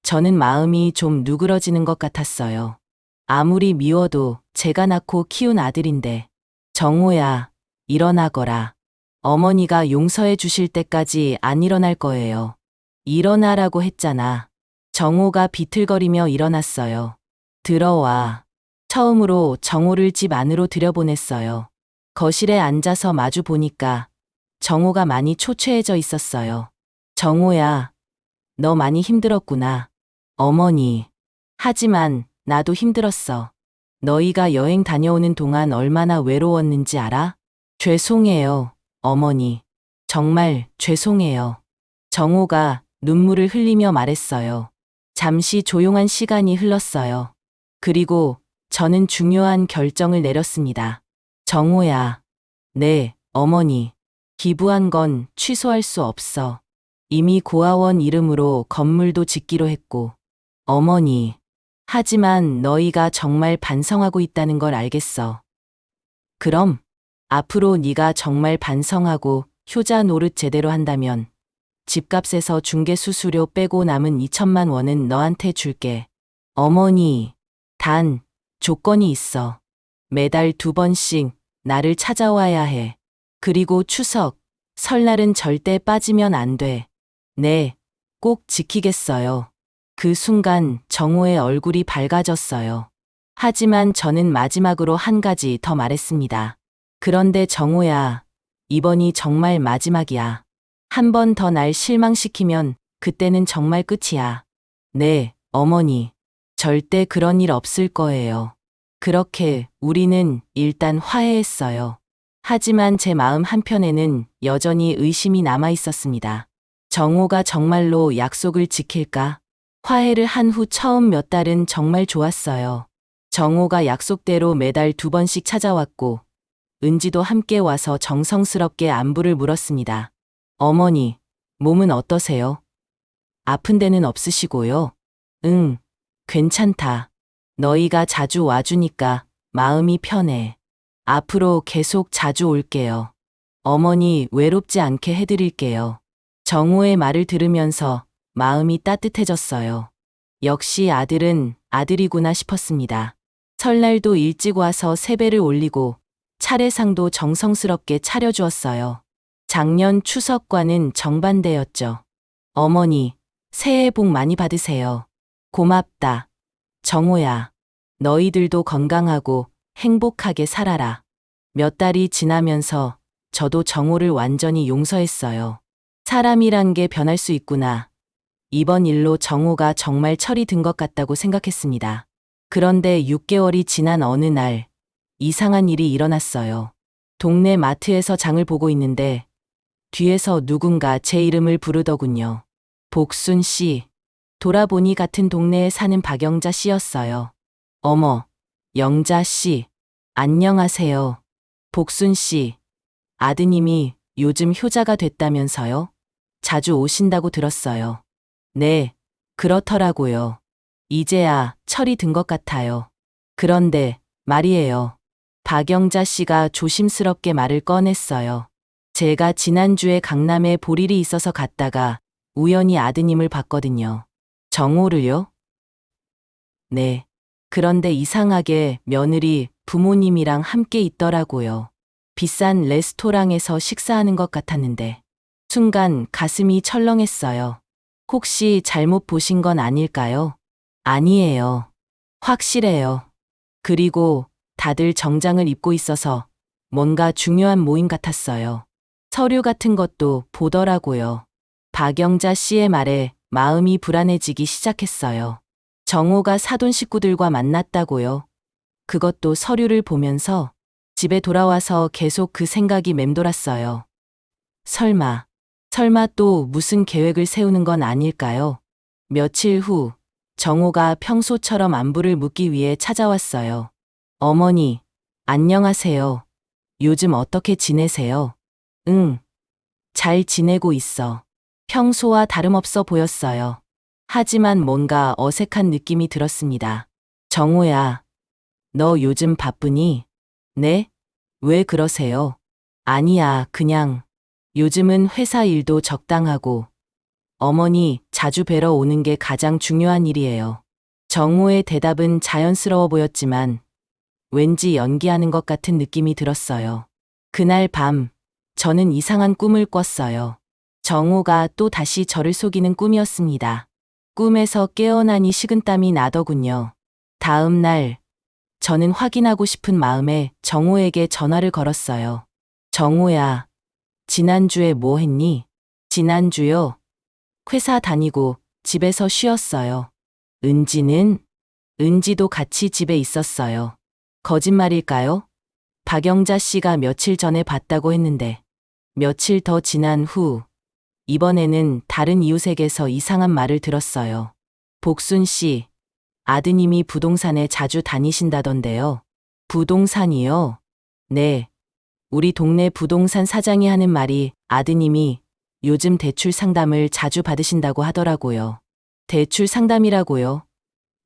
Speaker 1: 저는 마음이 좀 누그러지는 것 같았어요. 아무리 미워도 제가 낳고 키운 아들인데. 정호야, 일어나거라. 어머니가 용서해 주실 때까지 안 일어날 거예요. 일어나라고 했잖아. 정호가 비틀거리며 일어났어요. 들어와. 처음으로 정호를 집 안으로 들여보냈어요. 거실에 앉아서 마주 보니까 정호가 많이 초췌해져 있었어요. 정호야, 너 많이 힘들었구나. 어머니. 하지만 나도 힘들었어. 너희가 여행 다녀오는 동안 얼마나 외로웠는지 알아? 죄송해요, 어머니. 정말 죄송해요. 정호가 눈물을 흘리며 말했어요. 잠시 조용한 시간이 흘렀어요. 그리고 저는 중요한 결정을 내렸습니다. 정호야. 네, 어머니. 기부한 건 취소할 수 없어. 이미 고아원 이름으로 건물도 짓기로 했고. 어머니. 하지만 너희가 정말 반성하고 있다는 걸 알겠어. 그럼 앞으로 네가 정말 반성하고 효자 노릇 제대로 한다면 집값에서 중개 수수료 빼고 남은 2천만 원은 너한테 줄게. 어머니, 단 조건이 있어. 매달 2번씩 나를 찾아와야 해. 그리고 추석, 설날은 절대 빠지면 안 돼. 네, 꼭 지키겠어요. 그 순간 정호의 얼굴이 밝아졌어요. 하지만 저는 마지막으로 한 가지 더 말했습니다. 그런데 정호야, 이번이 정말 마지막이야. 한 번 더 날 실망시키면 그때는 정말 끝이야. 네, 어머니. 절대 그런 일 없을 거예요. 그렇게 우리는 일단 화해했어요. 하지만 제 마음 한편에는 여전히 의심이 남아 있었습니다. 정호가 정말로 약속을 지킬까? 화해를 한 후 처음 몇 달은 정말 좋았어요. 정호가 약속대로 매달 2번씩 찾아왔고, 은지도 함께 와서 정성스럽게 안부를 물었습니다. 어머니, 몸은 어떠세요? 아픈 데는 없으시고요? 응, 괜찮다. 너희가 자주 와주니까 마음이 편해. 앞으로 계속 자주 올게요. 어머니 외롭지 않게 해드릴게요. 정호의 말을 들으면서 마음이 따뜻해졌어요. 역시 아들은 아들이구나 싶었습니다. 설날도 일찍 와서 세배를 올리고 차례상도 정성스럽게 차려주었어요. 작년 추석과는 정반대였죠. 어머니, 새해 복 많이 받으세요. 고맙다. 정호야, 너희들도 건강하고 행복하게 살아라. 몇 달이 지나면서 저도 정호를 완전히 용서했어요. 사람이란 게 변할 수 있구나. 이번 일로 정호가 정말 철이 든 것 같다고 생각했습니다. 그런데 6개월이 지난 어느 날 이상한 일이 일어났어요. 동네 마트에서 장을 보고 있는데 뒤에서 누군가 제 이름을 부르더군요. 복순 씨. 돌아보니 같은 동네에 사는 박영자 씨였어요. 어머, 영자 씨. 안녕하세요. 복순 씨. 아드님이 요즘 효자가 됐다면서요? 자주 오신다고 들었어요. 네, 그렇더라고요. 이제야 철이 든 것 같아요. 그런데 말이에요. 박영자 씨가 조심스럽게 말을 꺼냈어요. 제가 지난주에 강남에 볼 일이 있어서 갔다가 우연히 아드님을 봤거든요. 정호를요? 네. 그런데 이상하게 며느리 부모님이랑 함께 있더라고요. 비싼 레스토랑에서 식사하는 것 같았는데 순간 가슴이 철렁했어요. 혹시 잘못 보신 건 아닐까요? 아니에요. 확실해요. 그리고 다들 정장을 입고 있어서 뭔가 중요한 모임 같았어요. 서류 같은 것도 보더라고요. 박영자 씨의 말에 마음이 불안해지기 시작했어요. 정호가 사돈 식구들과 만났다고요. 그것도 서류를 보면서 집에 돌아와서 계속 그 생각이 맴돌았어요. 설마 또 무슨 계획을 세우는 건 아닐까요? 며칠 후 정호가 평소처럼 안부를 묻기 위해 찾아왔어요. 어머니, 안녕하세요. 요즘 어떻게 지내세요? 응, 잘 지내고 있어. 평소와 다름없어 보였어요. 하지만 뭔가 어색한 느낌이 들었습니다. 정호야, 너 요즘 바쁘니? 네? 왜 그러세요? 아니야, 그냥 요즘은 회사 일도 적당하고 어머니 자주 뵈러 오는 게 가장 중요한 일이에요. 정호의 대답은 자연스러워 보였지만 왠지 연기하는 것 같은 느낌이 들었어요. 그날 밤 저는 이상한 꿈을 꿨어요. 정호가 또 다시 저를 속이는 꿈이었습니다. 꿈에서 깨어나니 식은땀이 나더군요. 다음 날 저는 확인하고 싶은 마음에 정호에게 전화를 걸었어요. 정호야, 지난주에 뭐 했니? 지난주요? 회사 다니고 집에서 쉬었어요. 은지는? 은지도 같이 집에 있었어요. 거짓말일까요? 박영자 씨가 며칠 전에 봤다고 했는데 며칠 더 지난 후 이번에는 다른 이웃에게서 이상한 말을 들었어요. 복순 씨, 아드님이 부동산에 자주 다니신다던데요. 부동산이요? 네. 우리 동네 부동산 사장이 하는 말이 아드님이 요즘 대출 상담을 자주 받으신다고 하더라고요. 대출 상담이라고요?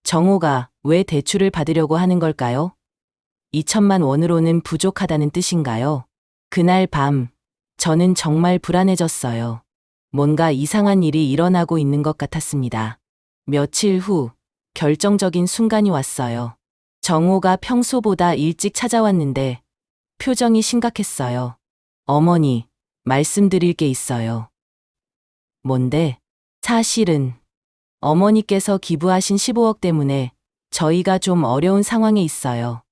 Speaker 1: 정호가 왜 대출을 받으려고 하는 걸까요? 2천만 원으로는 부족하다는 뜻인가요? 그날 밤, 저는 정말 불안해졌어요. 뭔가 이상한 일이 일어나고 있는 것 같았습니다. 며칠 후, 결정적인 순간이 왔어요. 정호가 평소보다 일찍 찾아왔는데 표정이 심각했어요. 어머니, 말씀드릴 게 있어요. 뭔데? 사실은 어머니께서 기부하신 15억 때문에 저희가 좀 어려운 상황에 있어요.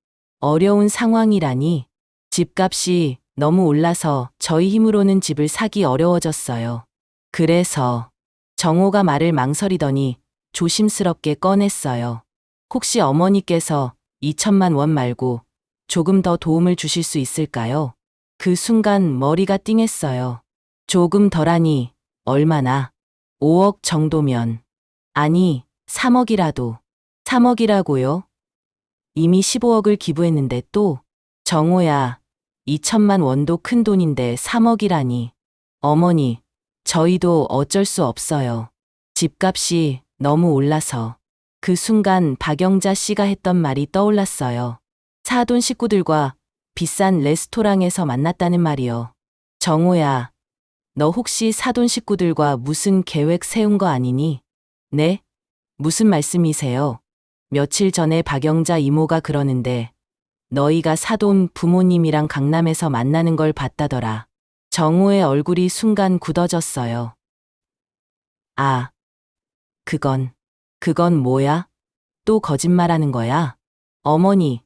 Speaker 1: 어려운 상황이라니 집값이 너무 올라서 저희 힘으로는 집을 사기 어려워졌어요. 그래서 정호가 말을 망설이더니 조심스럽게 꺼냈어요. 혹시 어머니께서 2천만 원 말고 조금 더 도움을 주실 수 있을까요? 그 순간 머리가 띵했어요. 조금 덜하니 얼마나? 5억 정도면. 아니, 3억이라도. 3억이라고요? 이미 15억을 기부했는데 또. 정호야, 2천만 원도 큰 돈인데 3억이라니. 어머니, 저희도 어쩔 수 없어요. 집값이 너무 올라서. 그 순간 박영자 씨가 했던 말이 떠올랐어요. 사돈 식구들과 비싼 레스토랑에서 만났다는 말이요. 정호야, 너 혹시 사돈 식구들과 무슨 계획 세운 거 아니니? 네? 무슨 말씀이세요? 며칠 전에 박영자 이모가 그러는데 너희가 사돈 부모님이랑 강남에서 만나는 걸 봤다더라. 정호의 얼굴이 순간 굳어졌어요. 아, 그건 뭐야? 또 거짓말하는 거야? 어머니,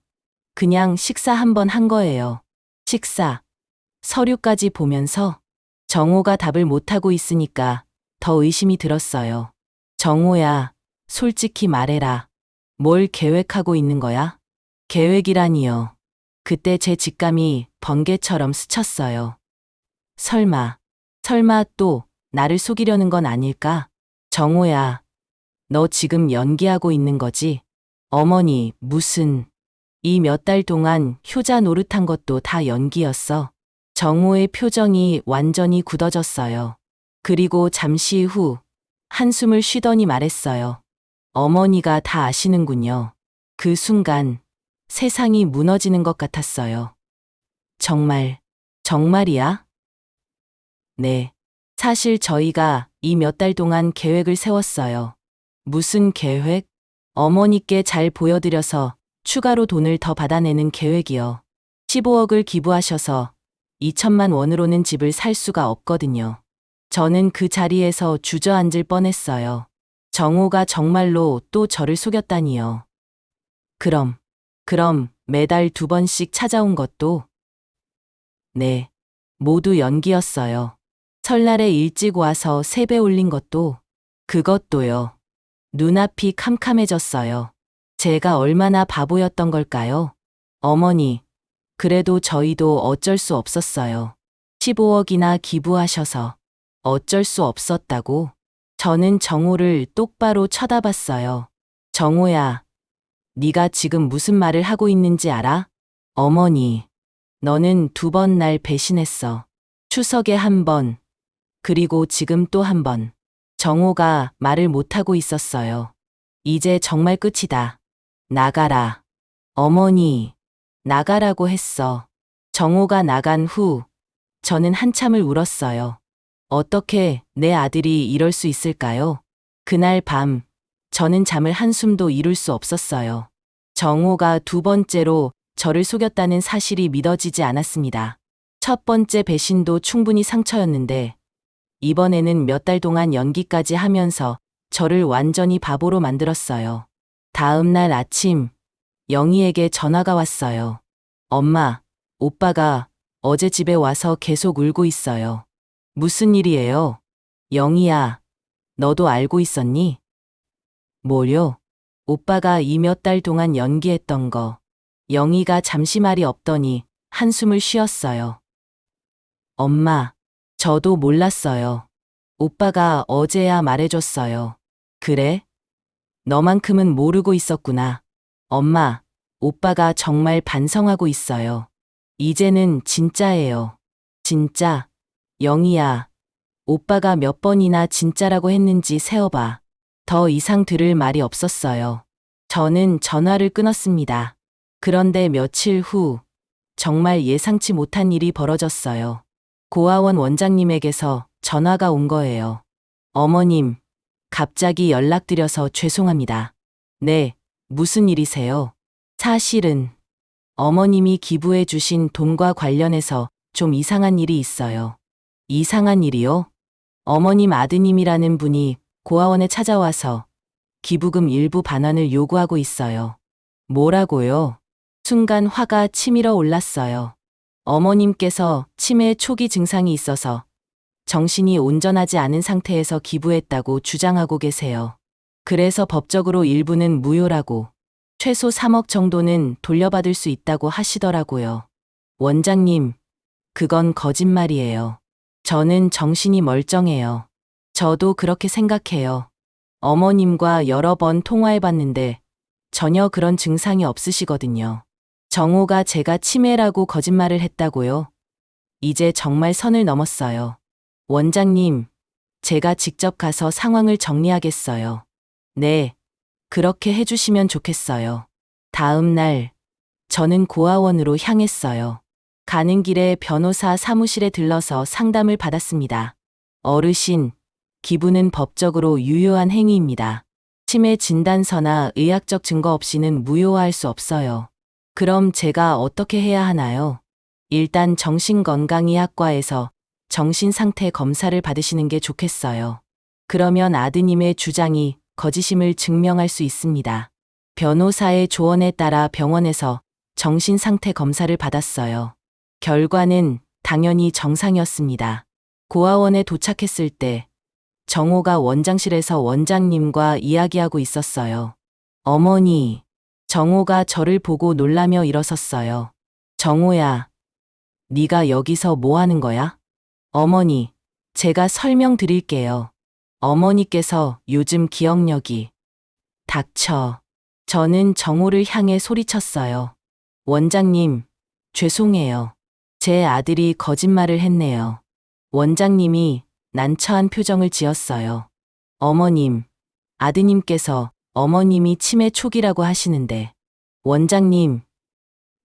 Speaker 1: 그냥 식사 한 번 한 거예요. 식사. 서류까지 보면서 정호가 답을 못하고 있으니까 더 의심이 들었어요. 정호야, 솔직히 말해라. 뭘 계획하고 있는 거야? 계획이라니요. 그때 제 직감이 번개처럼 스쳤어요. 설마 또 나를 속이려는 건 아닐까? 정호야, 너 지금 연기하고 있는 거지? 어머니, 무슨. 이 몇 달 동안 효자 노릇한 것도 다 연기였어. 정호의 표정이 완전히 굳어졌어요. 그리고 잠시 후 한숨을 쉬더니 말했어요. 어머니가 다 아시는군요. 그 순간 세상이 무너지는 것 같았어요. 정말, 정말이야? 네. 사실 저희가 이 몇 달 동안 계획을 세웠어요. 무슨 계획? 어머니께 잘 보여드려서 추가로 돈을 더 받아내는 계획이요. 15억을 기부하셔서 2천만 원으로는 집을 살 수가 없거든요. 저는 그 자리에서 주저앉을 뻔했어요. 정호가 정말로 또 저를 속였다니요. 그럼 매달 2번씩 찾아온 것도? 네. 모두 연기였어요. 설날에 일찍 와서 세배 올린 것도? 그것도요. 눈앞이 캄캄해졌어요. 제가 얼마나 바보였던 걸까요? 어머니, 그래도 저희도 어쩔 수 없었어요. 15억이나 기부하셔서 어쩔 수 없었다고? 저는 정호를 똑바로 쳐다봤어요. 정호야, 네가 지금 무슨 말을 하고 있는지 알아? 어머니, 너는 2번 날 배신했어. 추석에 1번, 그리고 지금 또 1번. 정호가 말을 못하고 있었어요. 이제 정말 끝이다. 나가라. 어머니, 나가라고 했어. 정호가 나간 후 저는 한참을 울었어요. 어떻게 내 아들이 이럴 수 있을까요? 그날 밤 저는 잠을 한숨도 이룰 수 없었어요. 정호가 2번째로 저를 속였다는 사실이 믿어지지 않았습니다. 첫 번째 배신도 충분히 상처였는데 이번에는 몇 달 동안 연기까지 하면서 저를 완전히 바보로 만들었어요. 다음 날 아침 영희에게 전화가 왔어요. 엄마, 오빠가 어제 집에 와서 계속 울고 있어요. 무슨 일이에요? 영희야, 너도 알고 있었니? 뭐요? 오빠가 이 몇 달 동안 연기했던 거. 영희가 잠시 말이 없더니 한숨을 쉬었어요. 엄마, 저도 몰랐어요. 오빠가 어제야 말해줬어요. 그래? 너만큼은 모르고 있었구나. 엄마, 오빠가 정말 반성하고 있어요. 이제는 진짜예요. 진짜. 영희야, 오빠가 몇 번이나 진짜라고 했는지 세어봐. 더 이상 들을 말이 없었어요. 저는 전화를 끊었습니다. 그런데 며칠 후 정말 예상치 못한 일이 벌어졌어요. 고아원 원장님에게서 전화가 온 거예요. 어머님, 갑자기 연락드려서 죄송합니다. 네, 무슨 일이세요? 사실은 어머님이 기부해 주신 돈과 관련해서 좀 이상한 일이 있어요. 이상한 일이요? 어머님 아드님이라는 분이 고아원에 찾아와서 기부금 일부 반환을 요구하고 있어요. 뭐라고요? 순간 화가 치밀어 올랐어요. 어머님께서 치매 초기 증상이 있어서 정신이 온전하지 않은 상태에서 기부했다고 주장하고 계세요. 그래서 법적으로 일부는 무효라고 최소 3억 정도는 돌려받을 수 있다고 하시더라고요. 원장님, 그건 거짓말이에요. 저는 정신이 멀쩡해요. 저도 그렇게 생각해요. 어머님과 여러 번 통화해봤는데 전혀 그런 증상이 없으시거든요. 정호가 제가 치매라고 거짓말을 했다고요? 이제 정말 선을 넘었어요. 원장님, 제가 직접 가서 상황을 정리하겠어요. 네, 그렇게 해주시면 좋겠어요. 다음 날, 저는 고아원으로 향했어요. 가는 길에 변호사 사무실에 들러서 상담을 받았습니다. 어르신, 기부는 법적으로 유효한 행위입니다. 치매 진단서나 의학적 증거 없이는 무효화할 수 없어요. 그럼 제가 어떻게 해야 하나요? 일단 정신건강의학과에서 정신상태 검사를 받으시는 게 좋겠어요. 그러면 아드님의 주장이 거짓임을 증명할 수 있습니다. 변호사의 조언에 따라 병원에서 정신상태 검사를 받았어요. 결과는 당연히 정상이었습니다. 고아원에 도착했을 때 정호가 원장실에서 원장님과 이야기하고 있었어요. 어머니, 정호가 저를 보고 놀라며 일어섰어요. 정호야, 네가 여기서 뭐 하는 거야? 어머니, 제가 설명드릴게요. 어머니께서 요즘 기억력이 닥쳐. 저는 정호를 향해 소리쳤어요. 원장님, 죄송해요. 제 아들이 거짓말을 했네요. 원장님이 난처한 표정을 지었어요. 어머님, 아드님께서 어머님이 치매 초기라고 하시는데. 원장님,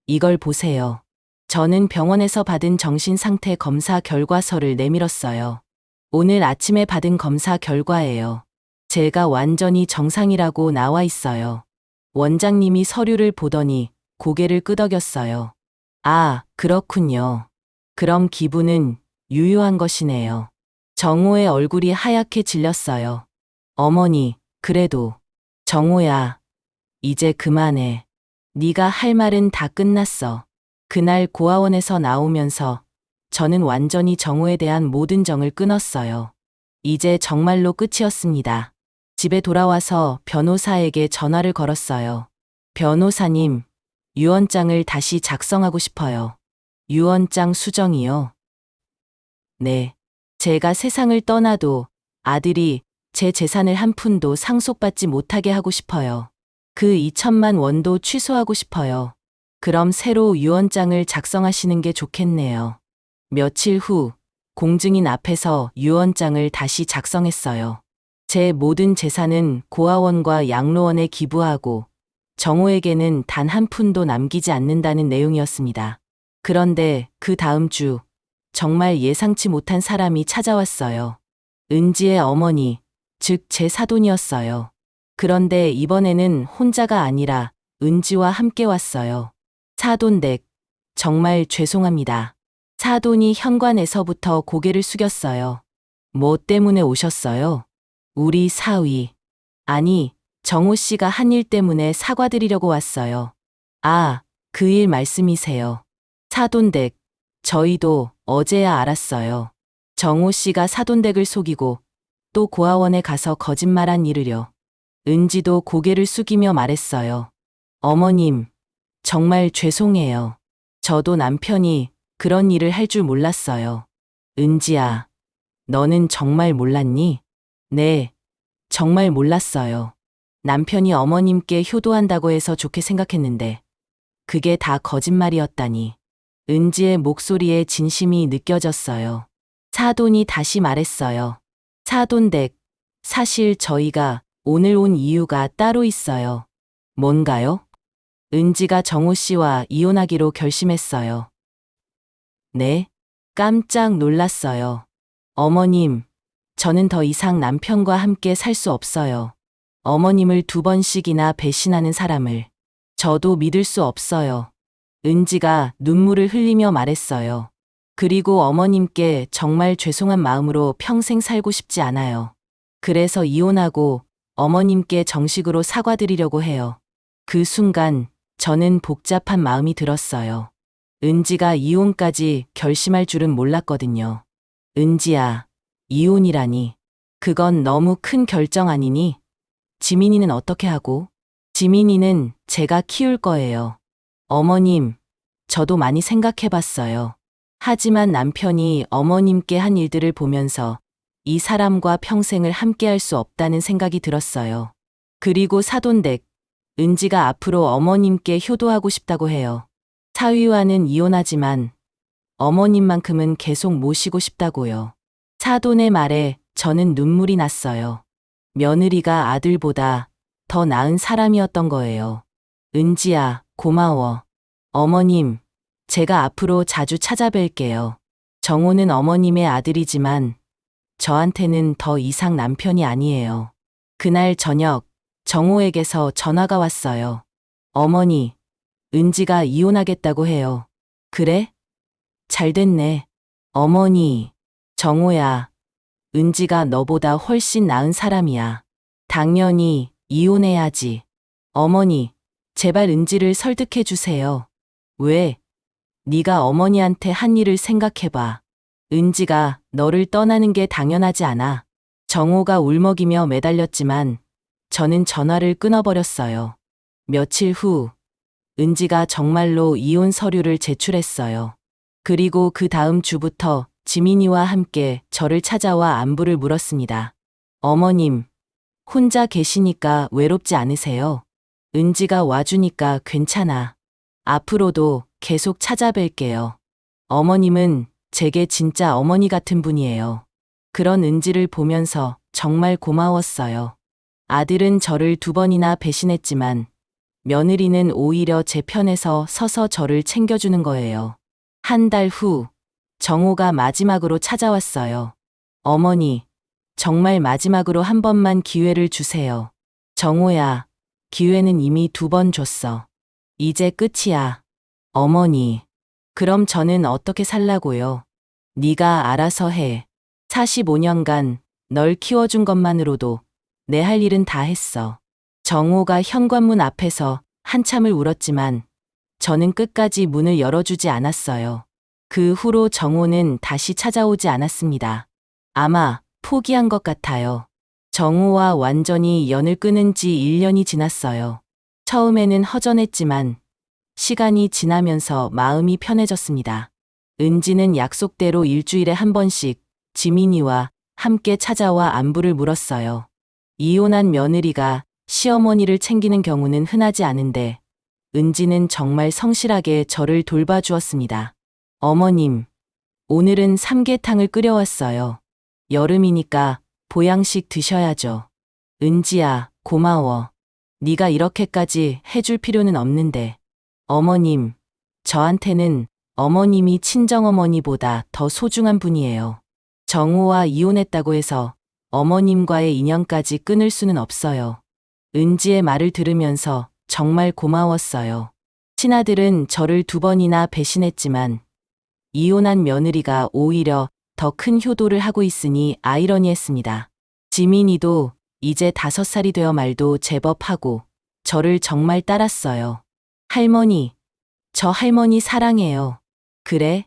Speaker 1: 이걸 보세요. 저는 병원에서 받은 정신상태 검사 결과서를 내밀었어요. 오늘 아침에 받은 검사 결과예요. 제가 완전히 정상이라고 나와 있어요. 원장님이 서류를 보더니 고개를 끄덕였어요. 아, 그렇군요. 그럼 기분은 유효한 것이네요. 정호의 얼굴이 하얗게 질렸어요. 어머니, 그래도. 정호야, 이제 그만해. 네가 할 말은 다 끝났어. 그날 고아원에서 나오면서 저는 완전히 정호에 대한 모든 정을 끊었어요. 이제 정말로 끝이었습니다. 집에 돌아와서 변호사에게 전화를 걸었어요. 변호사님, 유언장을 다시 작성하고 싶어요. 유언장 수정이요? 네. 제가 세상을 떠나도 아들이 제 재산을 한 푼도 상속받지 못하게 하고 싶어요. 그 2천만 원도 취소하고 싶어요. 그럼 새로 유언장을 작성하시는 게 좋겠네요. 며칠 후 공증인 앞에서 유언장을 다시 작성했어요. 제 모든 재산은 고아원과 양로원에 기부하고 정호에게는 단 한 푼도 남기지 않는다는 내용이었습니다. 그런데 그 다음 주 정말 예상치 못한 사람이 찾아왔어요. 은지의 어머니, 즉 제 사돈이었어요. 그런데 이번에는 혼자가 아니라 은지와 함께 왔어요. 사돈 댁, 정말 죄송합니다. 사돈이 현관에서부터 고개를 숙였어요. 뭐 때문에 오셨어요? 우리 사위. 아니, 정호 씨가 한 일 때문에 사과드리려고 왔어요. 아, 그 일 말씀이세요. 사돈 댁, 저희도 어제야 알았어요. 정호 씨가 사돈 댁을 속이고 또 고아원에 가서 거짓말한 일을요. 은지도 고개를 숙이며 말했어요. 어머님, 정말 죄송해요. 저도 남편이 그런 일을 할 줄 몰랐어요. 은지야, 너는 정말 몰랐니? 네, 정말 몰랐어요. 남편이 어머님께 효도한다고 해서 좋게 생각했는데 그게 다 거짓말이었다니. 은지의 목소리에 진심이 느껴졌어요. 사돈이 다시 말했어요. 사돈 댁, 사실 저희가 오늘 온 이유가 따로 있어요. 뭔가요? 은지가 정호 씨와 이혼하기로 결심했어요. 네? 깜짝 놀랐어요. 어머님, 저는 더 이상 남편과 함께 살 수 없어요. 어머님을 2번씩이나 배신하는 사람을. 저도 믿을 수 없어요. 은지가 눈물을 흘리며 말했어요. 그리고 어머님께 정말 죄송한 마음으로 평생 살고 싶지 않아요. 그래서 이혼하고 어머님께 정식으로 사과드리려고 해요. 그 순간 저는 복잡한 마음이 들었어요. 은지가 이혼까지 결심할 줄은 몰랐거든요. 은지야, 이혼이라니. 그건 너무 큰 결정 아니니? 지민이는 어떻게 하고? 지민이는 제가 키울 거예요. 어머님, 저도 많이 생각해봤어요. 하지만 남편이 어머님께 한 일들을 보면서 이 사람과 평생을 함께할 수 없다는 생각이 들었어요. 그리고 사돈댁, 은지가 앞으로 어머님께 효도하고 싶다고 해요. 사위와는 이혼하지만 어머님만큼은 계속 모시고 싶다고요. 사돈의 말에 저는 눈물이 났어요. 며느리가 아들보다 더 나은 사람이었던 거예요. 은지야, 고마워. 어머님, 제가 앞으로 자주 찾아뵐게요. 정호는 어머님의 아들이지만 저한테는 더 이상 남편이 아니에요. 그날 저녁, 정호에게서 전화가 왔어요. 어머니, 은지가 이혼하겠다고 해요. 그래? 잘 됐네. 어머니, 정호야, 은지가 너보다 훨씬 나은 사람이야. 당연히 이혼해야지. 어머니, 제발 은지를 설득해 주세요. 왜? 네가 어머니한테 한 일을 생각해봐. 은지가 너를 떠나는 게 당연하지 않아. 정호가 울먹이며 매달렸지만 저는 전화를 끊어버렸어요. 며칠 후 은지가 정말로 이혼 서류를 제출했어요. 그리고 그 다음 주부터 지민이와 함께 저를 찾아와 안부를 물었습니다. 어머님, 혼자 계시니까 외롭지 않으세요? 은지가 와주니까 괜찮아. 앞으로도 계속 찾아뵐게요. 어머님은 제게 진짜 어머니 같은 분이에요. 그런 은지를 보면서 정말 고마웠어요. 아들은 저를 2번이나 배신했지만 며느리는 오히려 제 편에서 서서 저를 챙겨주는 거예요. 한 달 후, 정호가 마지막으로 찾아왔어요. 어머니, 정말 마지막으로 한 번만 기회를 주세요. 정호야, 기회는 이미 2번 줬어. 이제 끝이야. 어머니, 그럼 저는 어떻게 살라고요? 네가 알아서 해. 45년간 널 키워준 것만으로도 내 할 일은 다 했어. 정호가 현관문 앞에서 한참을 울었지만 저는 끝까지 문을 열어주지 않았어요. 그 후로 정호는 다시 찾아오지 않았습니다. 아마 포기한 것 같아요. 정호와 완전히 연을 끊은 지 1년이 지났어요. 처음에는 허전했지만 시간이 지나면서 마음이 편해졌습니다. 은지는 약속대로 일주일에 한 번씩 지민이와 함께 찾아와 안부를 물었어요. 이혼한 며느리가 시어머니를 챙기는 경우는 흔하지 않은데 은지는 정말 성실하게 저를 돌봐주었습니다. 어머님, 오늘은 삼계탕을 끓여왔어요. 여름이니까 보양식 드셔야죠. 은지야, 고마워. 네가 이렇게까지 해줄 필요는 없는데. 어머님, 저한테는 어머님이 친정어머니보다 더 소중한 분이에요. 정호와 이혼했다고 해서 어머님과의 인연까지 끊을 수는 없어요. 은지의 말을 들으면서 정말 고마웠어요. 친아들은 저를 2번이나 배신했지만 이혼한 며느리가 오히려 더 큰 효도를 하고 있으니 아이러니했습니다. 지민이도 이제 5살이 되어 말도 제법 하고 저를 정말 따랐어요. 할머니, 저 할머니 사랑해요. 그래?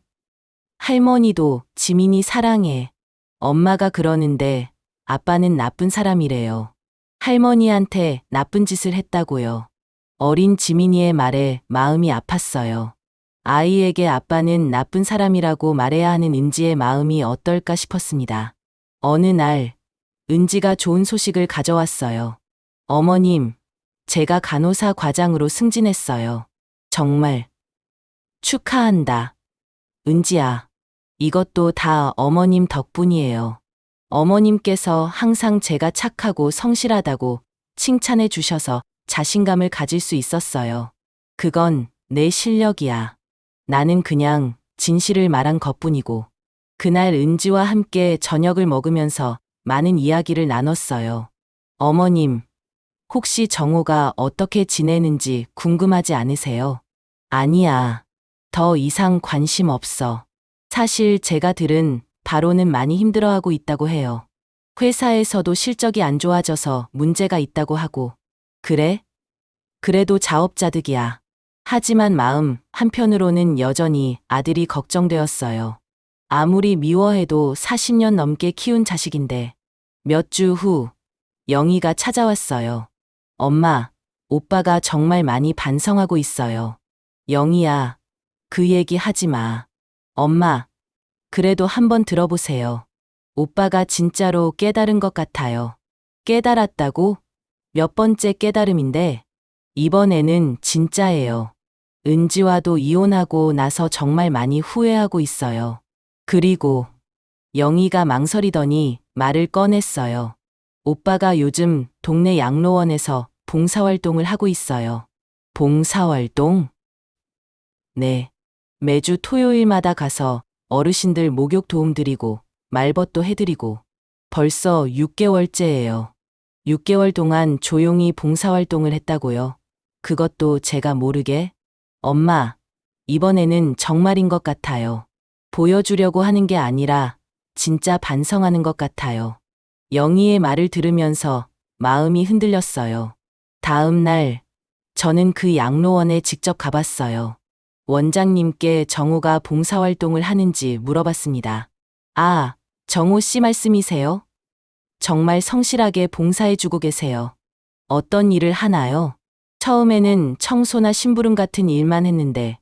Speaker 1: 할머니도 지민이 사랑해. 엄마가 그러는데 아빠는 나쁜 사람이래요. 할머니한테 나쁜 짓을 했다고요. 어린 지민이의 말에 마음이 아팠어요. 아이에게 아빠는 나쁜 사람이라고 말해야 하는 은지의 마음이 어떨까 싶었습니다. 어느 날, 은지가 좋은 소식을 가져왔어요. 어머님, 제가 간호사 과장으로 승진했어요. 정말 축하한다. 은지야, 이것도 다 어머님 덕분이에요. 어머님께서 항상 제가 착하고 성실하다고 칭찬해 주셔서 자신감을 가질 수 있었어요. 그건 내 실력이야. 나는 그냥 진실을 말한 것뿐이고. 그날 은지와 함께 저녁을 먹으면서 많은 이야기를 나눴어요. 어머님, 혹시 정호가 어떻게 지내는지 궁금하지 않으세요? 아니야. 더 이상 관심 없어. 사실 제가 들은 바로는 많이 힘들어하고 있다고 해요. 회사에서도 실적이 안 좋아져서 문제가 있다고 하고. 그래? 그래도 자업자득이야. 하지만 마음 한편으로는 여전히 아들이 걱정되었어요. 아무리 미워해도 40년 넘게 키운 자식인데. 몇 주 후, 영희가 찾아왔어요. 엄마, 오빠가 정말 많이 반성하고 있어요. 영희야, 그 얘기 하지 마. 엄마, 그래도 한번 들어보세요. 오빠가 진짜로 깨달은 것 같아요. 깨달았다고? 몇 번째 깨달음인데? 이번에는 진짜예요. 은지와도 이혼하고 나서 정말 많이 후회하고 있어요. 그리고 영희가 망설이더니 말을 꺼냈어요. 오빠가 요즘 동네 양로원에서 봉사활동을 하고 있어요. 봉사활동? 네. 매주 토요일마다 가서 어르신들 목욕 도움드리고 말벗도 해드리고 벌써 6개월째예요. 6개월 동안 조용히 봉사활동을 했다고요. 그것도 제가 모르게? 엄마, 이번에는 정말인 것 같아요. 보여주려고 하는 게 아니라 진짜 반성하는 것 같아요. 영희의 말을 들으면서 마음이 흔들렸어요. 다음 날, 저는 그 양로원에 직접 가봤어요. 원장님께 정호가 봉사활동을 하는지 물어봤습니다. 아, 정호 씨 말씀이세요? 정말 성실하게 봉사해주고 계세요. 어떤 일을 하나요? 처음에는 청소나 심부름 같은 일만 했는데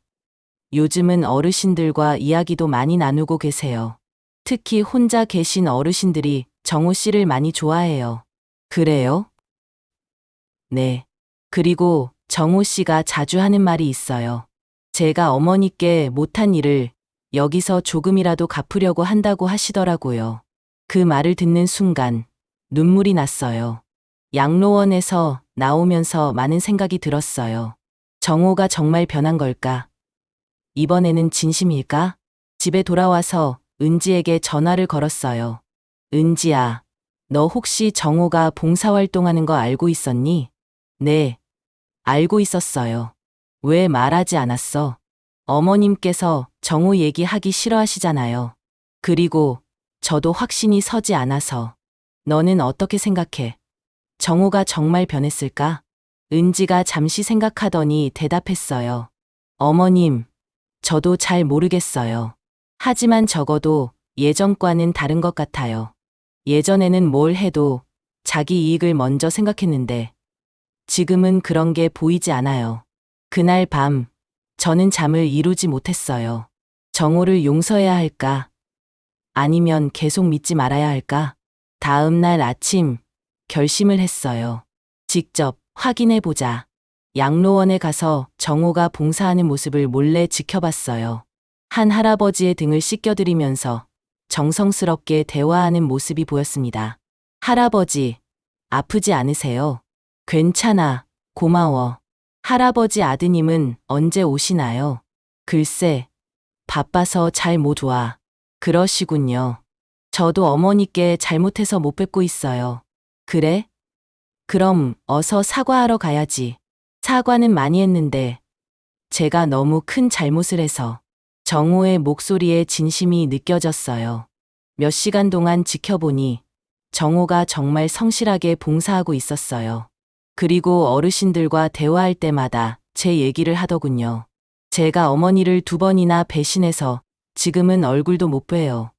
Speaker 1: 요즘은 어르신들과 이야기도 많이 나누고 계세요. 특히 혼자 계신 어르신들이 정호 씨를 많이 좋아해요. 그래요? 네. 그리고 정호 씨가 자주 하는 말이 있어요. 제가 어머니께 못한 일을 여기서 조금이라도 갚으려고 한다고 하시더라고요. 그 말을 듣는 순간 눈물이 났어요. 양로원에서 나오면서 많은 생각이 들었어요. 정호가 정말 변한 걸까? 이번에는 진심일까? 집에 돌아와서 은지에게 전화를 걸었어요. 은지야, 너 혹시 정호가 봉사활동하는 거 알고 있었니? 네, 알고 있었어요. 왜 말하지 않았어? 어머님께서 정호 얘기하기 싫어하시잖아요. 그리고 저도 확신이 서지 않아서. 너는 어떻게 생각해? 정호가 정말 변했을까? 은지가 잠시 생각하더니 대답했어요. 어머님, 저도 잘 모르겠어요. 하지만 적어도 예전과는 다른 것 같아요. 예전에는 뭘 해도 자기 이익을 먼저 생각했는데 지금은 그런 게 보이지 않아요. 그날 밤, 저는 잠을 이루지 못했어요. 정호를 용서해야 할까? 아니면 계속 믿지 말아야 할까? 다음 날 아침, 결심을 했어요. 직접 확인해 보자. 양로원에 가서 정호가 봉사하는 모습을 몰래 지켜봤어요. 한 할아버지의 등을 씻겨드리면서 정성스럽게 대화하는 모습이 보였습니다. 할아버지, 아프지 않으세요? 괜찮아, 고마워. 할아버지 아드님은 언제 오시나요? 글쎄, 바빠서 잘 못 와. 그러시군요. 저도 어머니께 잘못해서 못 뵙고 있어요. 그래? 그럼 어서 사과하러 가야지. 사과는 많이 했는데 제가 너무 큰 잘못을 해서. 정호의 목소리에 진심이 느껴졌어요. 몇 시간 동안 지켜보니 정호가 정말 성실하게 봉사하고 있었어요. 그리고 어르신들과 대화할 때마다 제 얘기를 하더군요. 제가 어머니를 2번이나 배신해서 지금은 얼굴도 못 봬요.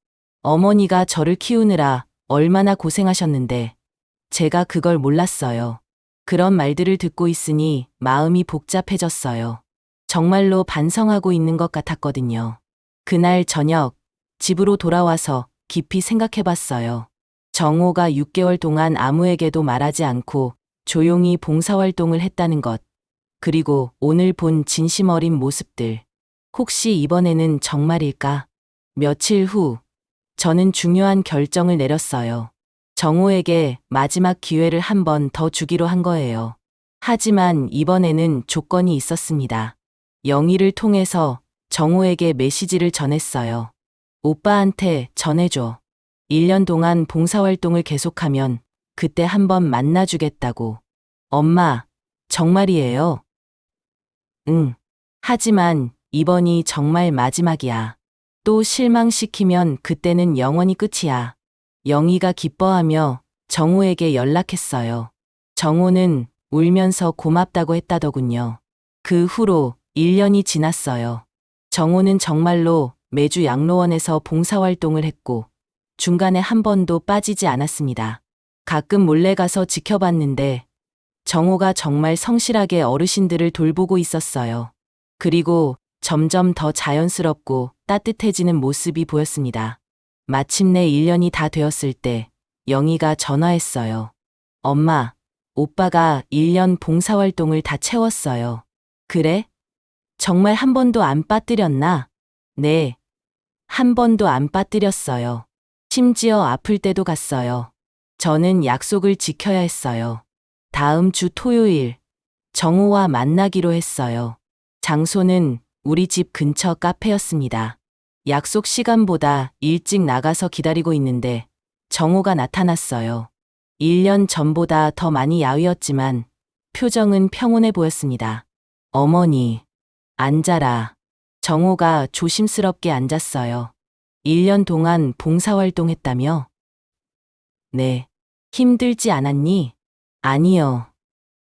Speaker 1: 어머니가 저를 키우느라 얼마나 고생하셨는데 제가 그걸 몰랐어요. 그런 말들을 듣고 있으니 마음이 복잡해졌어요. 정말로 반성하고 있는 것 같았거든요. 그날 저녁 집으로 돌아와서 깊이 생각해봤어요. 정호가 6개월 동안 아무에게도 말하지 않고 조용히 봉사활동을 했다는 것. 그리고 오늘 본 진심 어린 모습들. 혹시 이번에는 정말일까? 며칠 후 저는 중요한 결정을 내렸어요. 정호에게 마지막 기회를 한 번 더 주기로 한 거예요. 하지만 이번에는 조건이 있었습니다. 영희를 통해서 정호에게 메시지를 전했어요. 오빠한테 전해줘. 1년 동안 봉사활동을 계속하면 그때 한번 만나주겠다고. 엄마, 정말이에요? 응. 하지만 이번이 정말 마지막이야. 또 실망시키면 그때는 영원히 끝이야. 영희가 기뻐하며 정호에게 연락했어요. 정호는 울면서 고맙다고 했다더군요. 그 후로 1년이 지났어요. 정호는 정말로 매주 양로원에서 봉사활동을 했고 중간에 한 번도 빠지지 않았습니다. 가끔 몰래 가서 지켜봤는데 정호가 정말 성실하게 어르신들을 돌보고 있었어요. 그리고 점점 더 자연스럽고 따뜻해지는 모습이 보였습니다. 마침내 1년이 다 되었을 때 영희가 전화했어요. 엄마, 오빠가 1년 봉사활동을 다 채웠어요. 그래? 정말 한 번도 안 빠뜨렸나? 네. 한 번도 안 빠뜨렸어요. 심지어 아플 때도 갔어요. 저는 약속을 지켜야 했어요. 다음 주 토요일, 정호와 만나기로 했어요. 장소는 우리 집 근처 카페였습니다. 약속 시간보다 일찍 나가서 기다리고 있는데 정호가 나타났어요. 1년 전보다 더 많이 야위었지만 표정은 평온해 보였습니다. 어머니, 앉아라. 정호가 조심스럽게 앉았어요. 1년 동안 봉사활동했다며? 네. 힘들지 않았니? 아니요.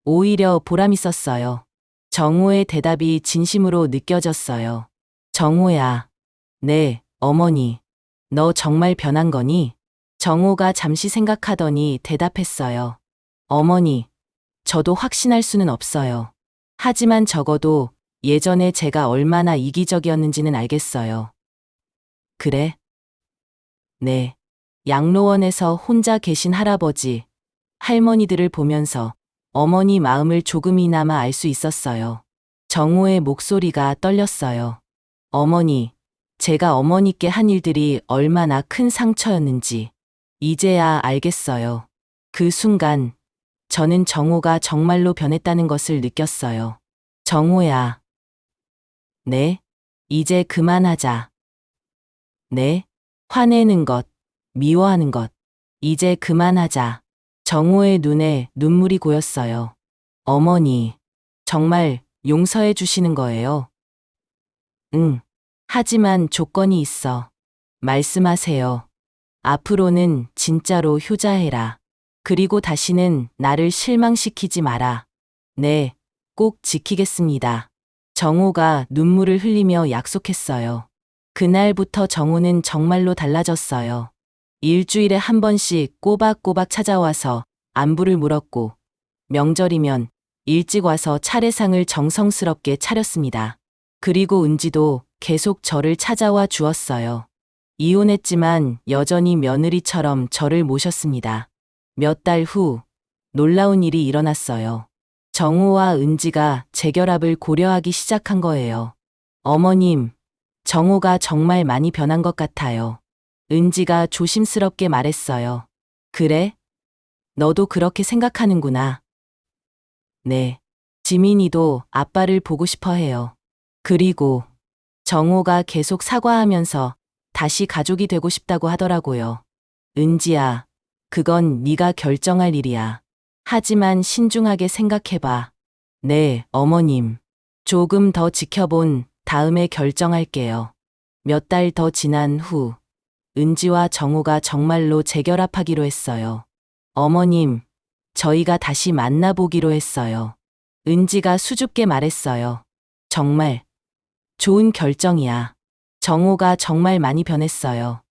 Speaker 1: 오히려 보람 있었어요. 정호의 대답이 진심으로 느껴졌어요. 정호야. 네, 어머니. 너 정말 변한 거니? 정호가 잠시 생각하더니 대답했어요. 어머니, 저도 확신할 수는 없어요. 하지만 적어도 예전에 제가 얼마나 이기적이었는지는 알겠어요. 그래? 네. 양로원에서 혼자 계신 할아버지, 할머니들을 보면서 어머니 마음을 조금이나마 알 수 있었어요. 정호의 목소리가 떨렸어요. 어머니, 제가 어머니께 한 일들이 얼마나 큰 상처였는지 이제야 알겠어요. 그 순간 저는 정호가 정말로 변했다는 것을 느꼈어요. 정호야. 네? 이제 그만하자. 네? 화내는 것, 미워하는 것. 이제 그만하자. 정호의 눈에 눈물이 고였어요. 어머니, 정말 용서해 주시는 거예요? 응. 하지만 조건이 있어. 말씀하세요. 앞으로는 진짜로 효자해라. 그리고 다시는 나를 실망시키지 마라. 네, 꼭 지키겠습니다. 정호가 눈물을 흘리며 약속했어요. 그날부터 정호는 정말로 달라졌어요. 일주일에 한 번씩 꼬박꼬박 찾아와서 안부를 물었고, 명절이면 일찍 와서 차례상을 정성스럽게 차렸습니다. 그리고 은지도 계속 저를 찾아와 주었어요. 이혼했지만 여전히 며느리처럼 저를 모셨습니다. 몇 달 후 놀라운 일이 일어났어요. 정호와 은지가 재결합을 고려하기 시작한 거예요. 어머님, 정호가 정말 많이 변한 것 같아요. 은지가 조심스럽게 말했어요. 그래? 너도 그렇게 생각하는구나. 네. 지민이도 아빠를 보고 싶어 해요. 그리고 정호가 계속 사과하면서 다시 가족이 되고 싶다고 하더라고요. 은지야, 그건 네가 결정할 일이야. 하지만 신중하게 생각해봐. 네, 어머님. 조금 더 지켜본 다음에 결정할게요. 몇 달 더 지난 후, 은지와 정호가 정말로 재결합하기로 했어요. 어머님, 저희가 다시 만나보기로 했어요. 은지가 수줍게 말했어요. 정말 좋은 결정이야. 정호가 정말 많이 변했어요.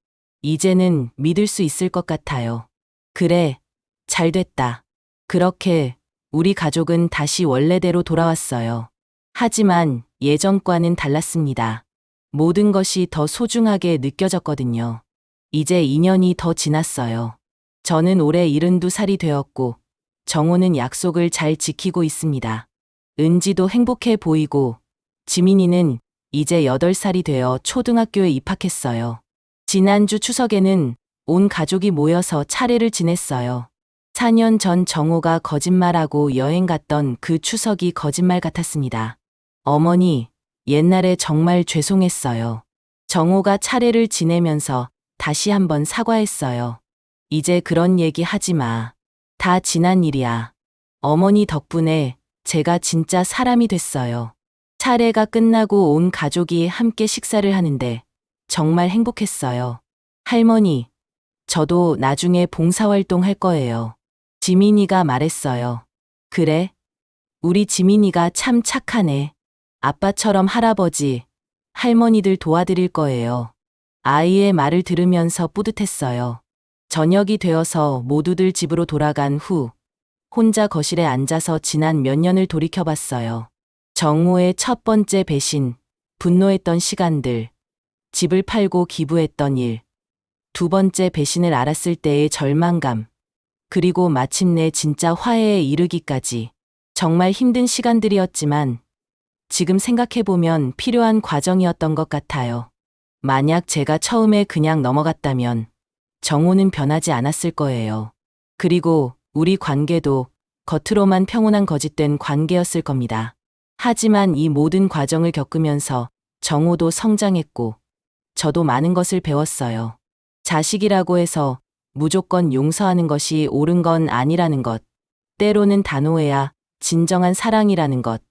Speaker 1: 이제는 믿을 수 있을 것 같아요. 그래, 잘 됐다. 그렇게 우리 가족은 다시 원래대로 돌아왔어요. 하지만 예전과는 달랐습니다. 모든 것이 더 소중하게 느껴졌거든요. 이제 2년이 더 지났어요. 저는 올해 72살이 되었고, 정호는 약속을 잘 지키고 있습니다. 은지도 행복해 보이고, 지민이는 이제 8살이 되어 초등학교에 입학했어요. 지난주 추석에는 온 가족이 모여서 차례를 지냈어요. 4년 전 정호가 거짓말하고 여행 갔던 그 추석이 거짓말 같았습니다. 어머니, 옛날에 정말 죄송했어요. 정호가 차례를 지내면서 다시 한번 사과했어요. 이제 그런 얘기 하지 마. 다 지난 일이야. 어머니 덕분에 제가 진짜 사람이 됐어요. 차례가 끝나고 온 가족이 함께 식사를 하는데 정말 행복했어요. 할머니, 저도 나중에 봉사활동 할 거예요. 지민이가 말했어요. 그래? 우리 지민이가 참 착하네. 아빠처럼 할아버지, 할머니들 도와드릴 거예요. 아이의 말을 들으면서 뿌듯했어요. 저녁이 되어서 모두들 집으로 돌아간 후 혼자 거실에 앉아서 지난 몇 년을 돌이켜봤어요. 정호의 첫 번째 배신, 분노했던 시간들, 집을 팔고 기부했던 일, 두 번째 배신을 알았을 때의 절망감, 그리고 마침내 진짜 화해에 이르기까지. 정말 힘든 시간들이었지만 지금 생각해보면 필요한 과정이었던 것 같아요. 만약 제가 처음에 그냥 넘어갔다면 정호는 변하지 않았을 거예요. 그리고 우리 관계도 겉으로만 평온한 거짓된 관계였을 겁니다. 하지만 이 모든 과정을 겪으면서 정호도 성장했고 저도 많은 것을 배웠어요. 자식이라고 해서 무조건 용서하는 것이 옳은 건 아니라는 것, 때로는 단호해야 진정한 사랑이라는 것,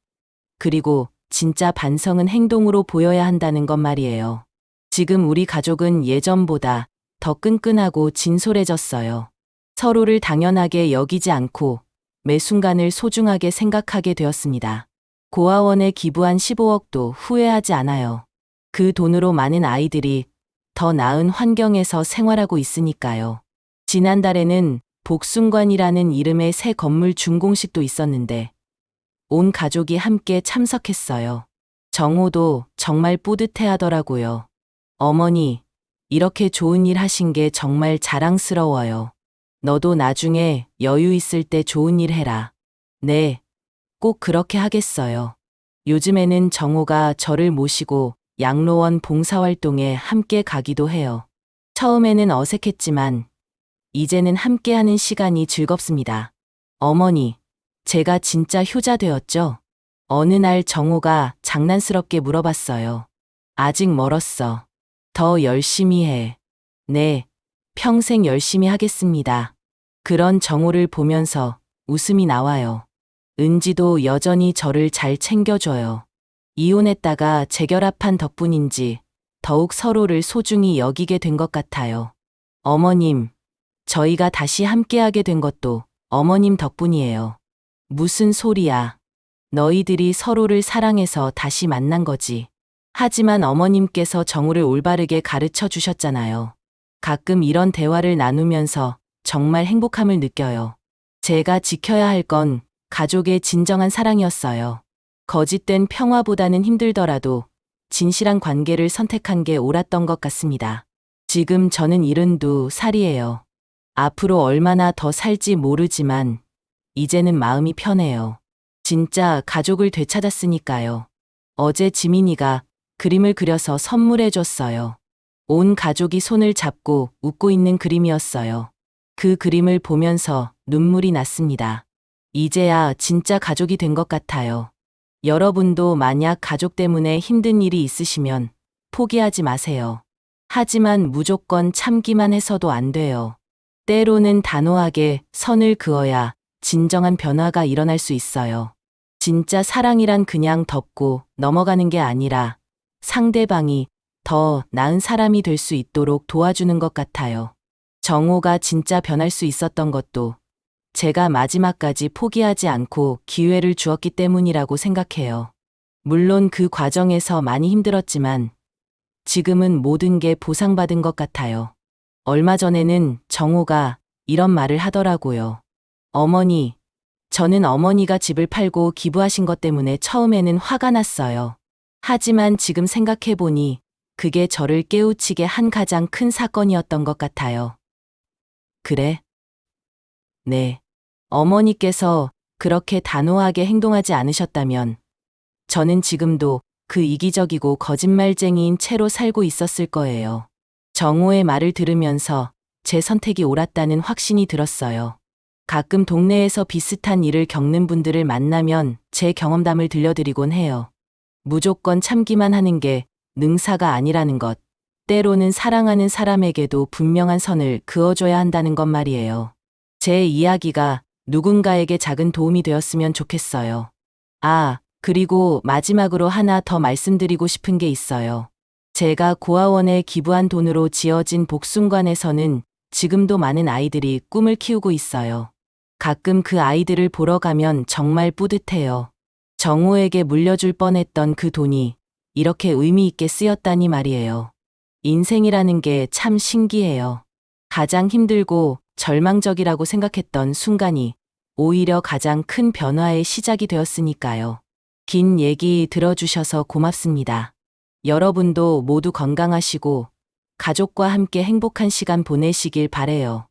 Speaker 1: 그리고 진짜 반성은 행동으로 보여야 한다는 것 말이에요. 지금 우리 가족은 예전보다 더 끈끈하고 진솔해졌어요. 서로를 당연하게 여기지 않고 매 순간을 소중하게 생각하게 되었습니다. 고아원에 기부한 15억도 후회하지 않아요. 그 돈으로 많은 아이들이 더 나은 환경에서 생활하고 있으니까요. 지난달에는 복순관이라는 이름의 새 건물 준공식도 있었는데 온 가족이 함께 참석했어요. 정호도 정말 뿌듯해 하더라고요. 어머니, 이렇게 좋은 일 하신 게 정말 자랑스러워요. 너도 나중에 여유 있을 때 좋은 일 해라. 네, 꼭 그렇게 하겠어요. 요즘에는 정호가 저를 모시고 양로원 봉사활동에 함께 가기도 해요. 처음에는 어색했지만 이제는 함께하는 시간이 즐겁습니다. 어머니, 제가 진짜 효자 되었죠? 어느 날 정호가 장난스럽게 물어봤어요. 아직 멀었어. 더 열심히 해. 네, 평생 열심히 하겠습니다. 그런 정호를 보면서 웃음이 나와요. 은지도 여전히 저를 잘 챙겨줘요. 이혼했다가 재결합한 덕분인지 더욱 서로를 소중히 여기게 된 것 같아요. 어머님, 저희가 다시 함께하게 된 것도 어머님 덕분이에요. 무슨 소리야. 너희들이 서로를 사랑해서 다시 만난 거지. 하지만 어머님께서 정우를 올바르게 가르쳐 주셨잖아요. 가끔 이런 대화를 나누면서 정말 행복함을 느껴요. 제가 지켜야 할 건 가족의 진정한 사랑이었어요. 거짓된 평화보다는 힘들더라도 진실한 관계를 선택한 게 옳았던 것 같습니다. 지금 저는 72살이에요. 앞으로 얼마나 더 살지 모르지만 이제는 마음이 편해요. 진짜 가족을 되찾았으니까요. 어제 지민이가 그림을 그려서 선물해줬어요. 온 가족이 손을 잡고 웃고 있는 그림이었어요. 그 그림을 보면서 눈물이 났습니다. 이제야 진짜 가족이 된 것 같아요. 여러분도 만약 가족 때문에 힘든 일이 있으시면 포기하지 마세요. 하지만 무조건 참기만 해서도 안 돼요. 때로는 단호하게 선을 그어야 진정한 변화가 일어날 수 있어요. 진짜 사랑이란 그냥 덮고 넘어가는 게 아니라 상대방이 더 나은 사람이 될 수 있도록 도와주는 것 같아요. 정호가 진짜 변할 수 있었던 것도 제가 마지막까지 포기하지 않고 기회를 주었기 때문이라고 생각해요. 물론 그 과정에서 많이 힘들었지만 지금은 모든 게 보상받은 것 같아요. 얼마 전에는 정호가 이런 말을 하더라고요. 어머니, 저는 어머니가 집을 팔고 기부하신 것 때문에 처음에는 화가 났어요. 하지만 지금 생각해보니 그게 저를 깨우치게 한 가장 큰 사건이었던 것 같아요. 그래? 네. 어머니께서 그렇게 단호하게 행동하지 않으셨다면 저는 지금도 그 이기적이고 거짓말쟁이인 채로 살고 있었을 거예요. 정호의 말을 들으면서 제 선택이 옳았다는 확신이 들었어요. 가끔 동네에서 비슷한 일을 겪는 분들을 만나면 제 경험담을 들려드리곤 해요. 무조건 참기만 하는 게 능사가 아니라는 것, 때로는 사랑하는 사람에게도 분명한 선을 그어줘야 한다는 것 말이에요. 제 이야기가 누군가에게 작은 도움이 되었으면 좋겠어요. 아, 그리고 마지막으로 하나 더 말씀드리고 싶은 게 있어요. 제가 고아원에 기부한 돈으로 지어진 복숭관에서는 지금도 많은 아이들이 꿈을 키우고 있어요. 가끔 그 아이들을 보러 가면 정말 뿌듯해요. 정호에게 물려줄 뻔했던 그 돈이 이렇게 의미 있게 쓰였다니 말이에요. 인생이라는 게 참 신기해요. 가장 힘들고 절망적이라고 생각했던 순간이 오히려 가장 큰 변화의 시작이 되었으니까요. 긴 얘기 들어주셔서 고맙습니다. 여러분도 모두 건강하시고 가족과 함께 행복한 시간 보내시길 바래요.